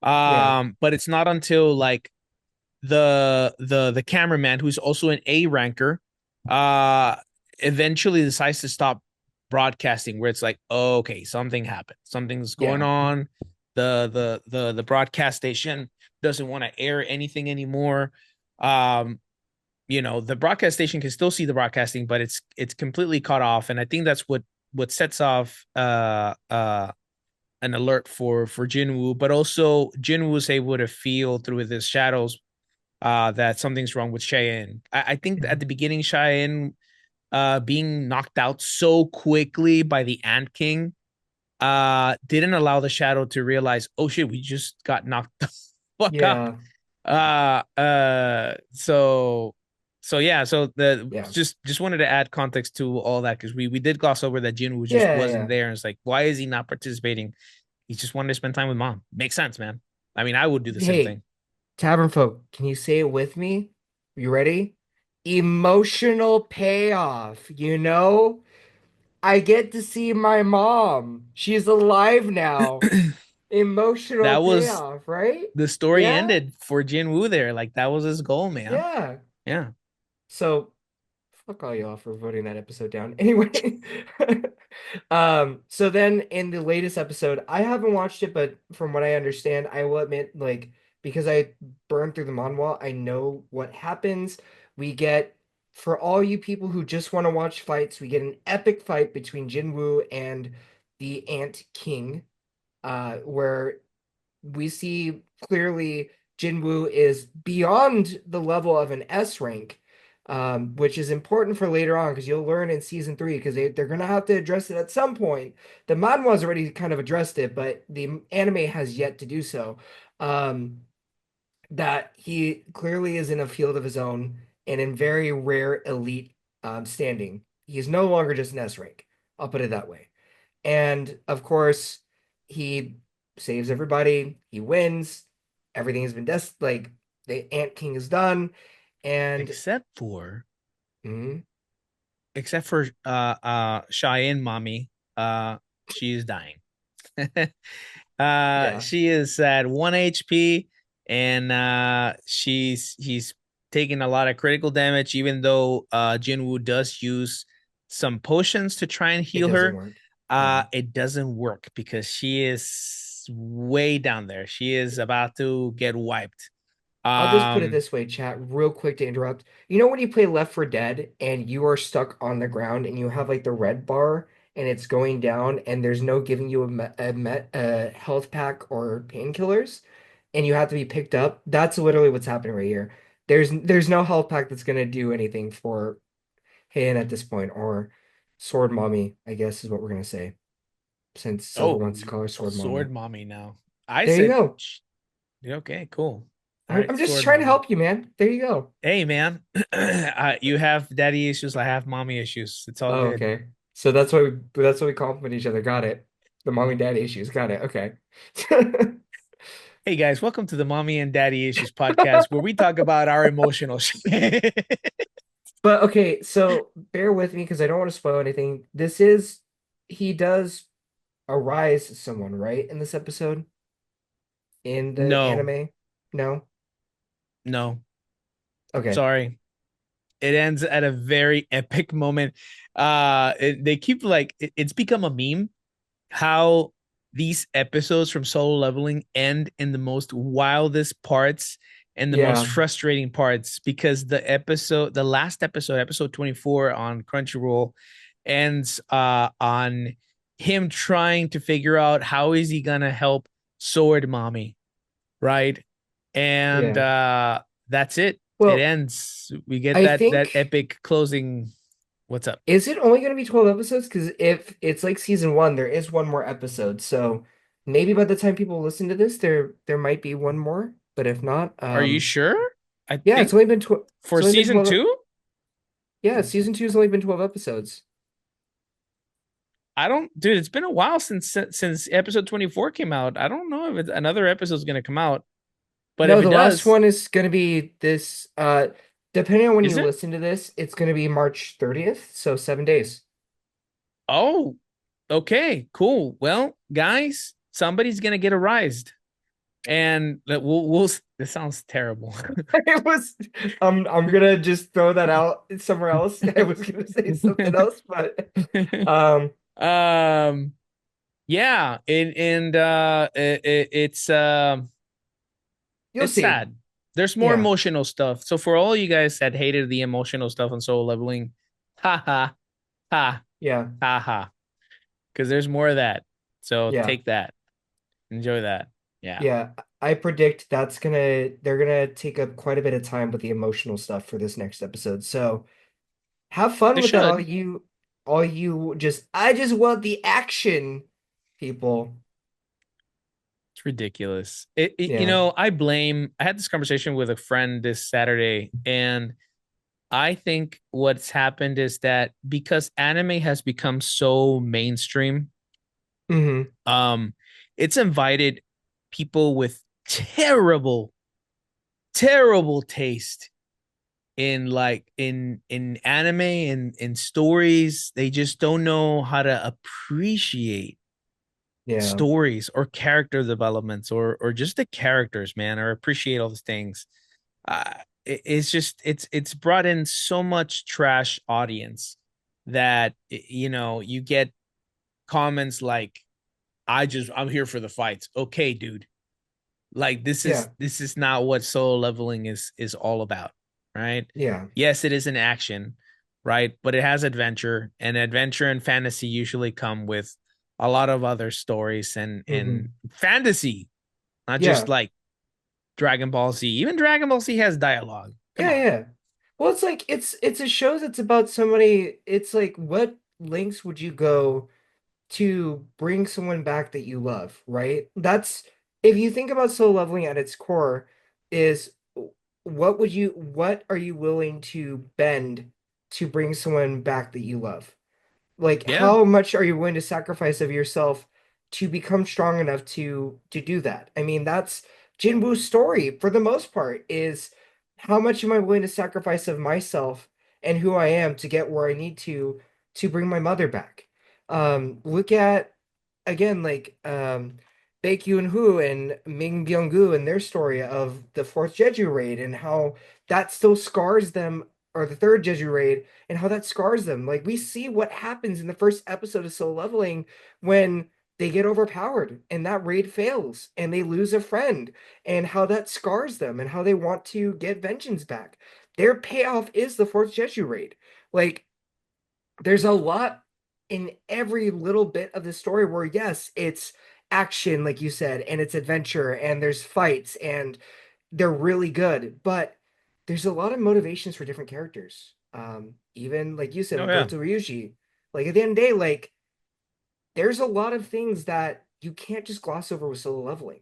Yeah. But it's not until like the cameraman, who's also an A ranker, uh, eventually decides to stop broadcasting. Where it's like, oh, okay, something happened, something's going Yeah. on. The broadcast station doesn't want to air anything anymore. Um, the broadcast station can still see the broadcasting, but it's completely cut off, and I think that's what sets off an alert for Jinwoo, but also Jinwoo was able to feel through his shadows that something's wrong with Cheyenne. I think at Mhm. the beginning, Cheyenne being knocked out so quickly by the Ant King didn't allow the shadow to realize, oh shit, we just got knocked the fuck up. Yeah. So yeah, so the Yeah. just wanted to add context to all that because we did gloss over that Jinwoo just Yeah. wasn't Yeah. there, and it's like, why is he not participating? He just wanted to spend time with mom. Makes sense, man. I mean, I would do the same Hey, thing. Tavern folk, can you say it with me? You ready? Emotional payoff, you know? I get to see my mom. She's alive now. Emotional That was payoff, right? the story Yeah, ended for Jinwoo there. Like that was his goal, man. yeah. Yeah. So fuck all y'all for voting that episode down. Anyway, so then in the latest episode, I haven't watched it, but from what I understand, I will admit, like, because I burned through the manhwa, I know what happens. We get, for all you people who just want to watch fights, we get an epic fight between Jinwoo and the Ant King, where we see clearly Jinwoo is beyond the level of an S rank, which is important for later on because you'll learn in season three because they're going to have to address it at some point. The manhwa's already kind of addressed it, but the anime has yet to do so. Um, that he clearly is in a field of his own and in very rare elite standing. He's no longer just an S rank. I'll put it that way. And of course, he saves everybody. He wins. Everything has been like the Ant King is done. And Except for mhm, Cheyenne mommy. She is dying. yeah, She is at 1 HP and he's taking a lot of critical damage, even though Jinwoo does use some potions to try and it heal doesn't her. work. Yeah. It doesn't work because she is way down there. She is about to get wiped. I'll just put it Um, this way, chat, real quick to interrupt. You know when you play Left 4 Dead and you are stuck on the ground and you have like the red bar and it's going down and there's no giving you a health pack or painkillers and you have to be picked up? That's literally what's happening right here. There's no health pack that's gonna do anything for Heian at this point, or Sword Mommy, I guess is what we're gonna say, since Silver oh, wants to call her Sword sword Mommy. mommy now. I There you said, go. okay, cool. All I'm, right, I'm just sword trying to mommy. help you, man. There you go. Hey, man, you have daddy issues. I have mommy issues. It's all Oh, good. okay. So that's why we compliment each other. Got it. The mommy daddy issues. Got it. Okay. Hey, guys, welcome to the Mommy and Daddy Issues podcast, where we talk about our emotional shit. But okay, so bear with me because I don't want to spoil anything. This is he does arise someone, right, in this episode in the No, anime? No? no, Okay. sorry. It ends at a very epic moment. They keep like it's become a meme how these episodes from Solo Leveling end in the most wildest parts and the most Yeah. frustrating parts because the last episode, episode 24 on Crunchyroll, ends on him trying to figure out how is he gonna help Sword Mommy, right? And Yeah. that's it. It Well, ends. We get I that think epic closing. What's up? is it only going to be 12 episodes? Because if it's like season one, there is one more episode. So maybe by the time people listen to this, there might be one more. But if not, Are you sure? I yeah, think it's for only been season 12. two, Yeah, season two's only been 12 episodes. I don't, dude. It's been a while since episode 24 came out. I don't know if another episode is gonna come out, but No, if it the last does, one is going to be this. Depending on when is you it? listen to this, it's going to be March 30th, so 7 days. Oh, okay, cool. Well, guys, somebody's gonna get arised, and we'll. This sounds terrible. It was. I'm gonna just throw that out somewhere else. I was gonna say something else, but um, um, yeah, and you'll it's see. sad. There's more Yeah, emotional stuff. So for all you guys that hated the emotional stuff on Solo Leveling, ha ha ha yeah, ha ha, because there's more of that. So yeah, take that, enjoy that. Yeah, yeah. I predict they're gonna take up quite a bit of time with the emotional stuff for this next episode. So have fun they with that, should. all you just I just want the action people. It's ridiculous. Yeah. I had this conversation with a friend this Saturday, and I think what's happened is that because anime has become so mainstream, Hmm. um, it's invited people with terrible, terrible taste in in anime and in stories. They just don't know how to appreciate Yeah. stories or character developments or just the characters, man. I appreciate all these things. It's just it's brought in so much trash audience that you get comments like, I'm here for the fights. Okay, dude. Like this is Yeah. this is not what solo leveling is all about, right? Yeah. Yes, it is an action, right? But it has adventure, and adventure and fantasy usually come with a lot of other stories and Hmm. fantasy, not just Yeah. like Dragon Ball Z. Even Dragon Ball Z has dialogue. Come Yeah, on. yeah. Well, it's like it's a show that's about somebody. It's like what lengths would you go to bring someone back that you love, right? That's if you think about soul leveling at its core, is what are you willing to bend to bring someone back that you love? Like Yeah. how much are you willing to sacrifice of yourself to become strong enough to do that? I mean, that's Jinwoo's story for the most part is how much am I willing to sacrifice of myself and who I am to get where I need to bring my mother back. Look at again like Baek Yoon-hoo and Min Byung-gu and their story of the fourth Jeju raid and how that still scars them, or the third Jeju raid, and how that scars them. Like we see what happens in the first episode of Soul Leveling when they get overpowered and that raid fails and they lose a friend, and how that scars them and how they want to get vengeance back. Their payoff is the fourth Jeju raid. Like there's a lot in every little bit of the story where yes, it's action like you said, and it's adventure and there's fights and they're really good, but there's a lot of motivations for different characters. Even like you said Oh with yeah. Goto Ryuji, like at the end of the day, like there's a lot of things that you can't just gloss over with solo leveling.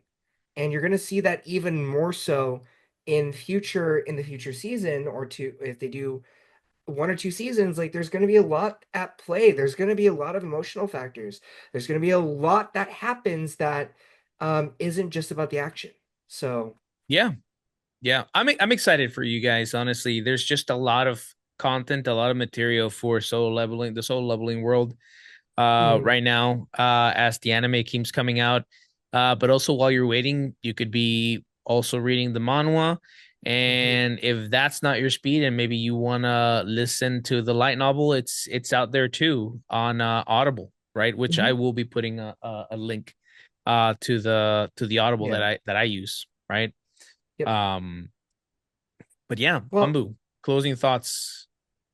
And you're gonna see that even more so in the future season or two if they do one or two seasons, like there's going to be a lot at play. There's going to be a lot of emotional factors. There's going to be a lot that happens that isn't just about the action. So, Yeah. Yeah. I'm excited for you guys, honestly. There's just a lot of content, a lot of material for the solo leveling world mhm, right now as the anime keeps coming out. But also while you're waiting, you could be also reading the manhwa. mhm, And if that's not your speed, and maybe you wanna listen to the light novel, it's out there too on Audible, right? Which I mhm, will be putting a link to the Audible yeah, that I use, right? yep. Um, but yeah, Well, Anbu, closing thoughts.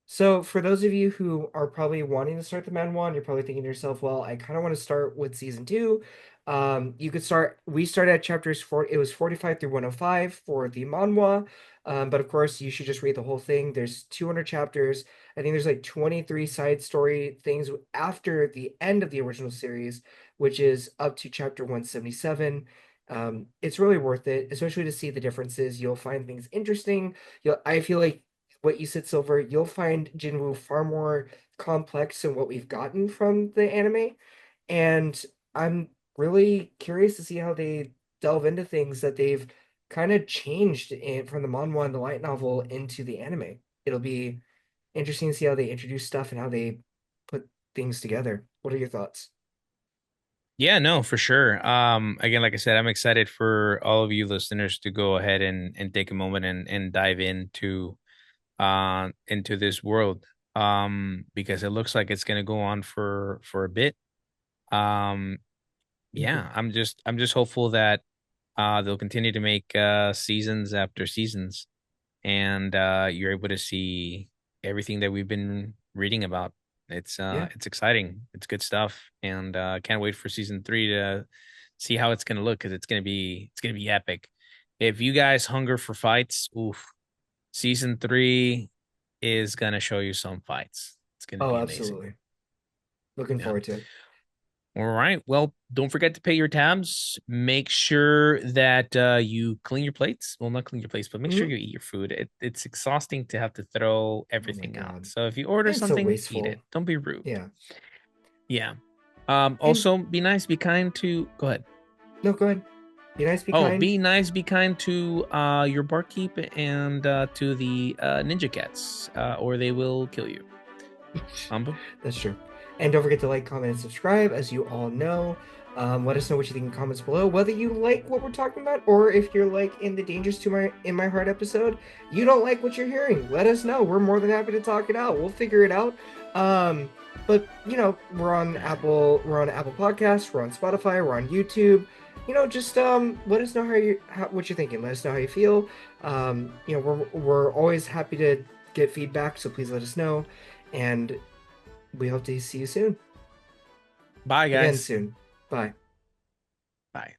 so for those of you who are probably wanting to start the manhwa, and you're probably thinking to yourself, well, I kind of want to start with season two. You could start, we started at chapters four, it was 45 through 105 for the manhwa. But of course, you should just read the whole thing. There's 200 chapters. I think there's like 23 side story things after the end of the original series, which is up to chapter 177. It's really worth it, especially to see the differences. You'll find things interesting. I feel like what you said, Silver, you'll find Jinwoo far more complex than what we've gotten from the anime. And I'm really curious to see how they delve into things that they've kind of changed from the manhwa and the light novel into the anime. It'll be interesting to see how they introduce stuff and how they put things together. What are your thoughts? Yeah, no, for sure. Again, like I said, I'm excited for all of you listeners to go ahead and take a moment and dive into this world. Because it looks like it's gonna go on for a bit. Um, Mhm. yeah, I'm just hopeful that they'll continue to make seasons after seasons, and you're able to see everything that we've been reading about. Yeah. It's exciting. It's good stuff, and can't wait for season three to see how it's gonna look because it's gonna be epic. If you guys hunger for fights, oof, season three is gonna show you some fights. It's gonna Oh, be amazing. absolutely. Looking Yeah. forward to it. All right. Well, don't forget to pay your tabs. Make sure that you clean your plates. Well, not clean your plates, but make sure Mhm. you eat your food. It's exhausting to have to throw Oh my everything out. God. So if you order And so something, eat wasteful. it. Don't be rude. Yeah. Yeah. And Also, be nice. Be kind to. Go ahead. no, go ahead. Be nice, be Oh, kind. be nice. Be kind to your barkeep and to the ninja cats, or they will kill you. Ambu. That's true. And don't forget to like, comment, and subscribe, as you all know. Let us know what you think in comments below, whether you like what we're talking about, or if you're like in the Dangers to My in My Heart episode, you don't like what you're hearing. Let us know. We're more than happy to talk it out. We'll figure it out. But we're on Apple Podcasts, we're on Spotify, we're on YouTube. Just let us know what you're thinking. Let us know how you feel. We're always happy to get feedback, so please let us know. And we hope to see you soon. Bye, Again guys. soon. Bye. Bye.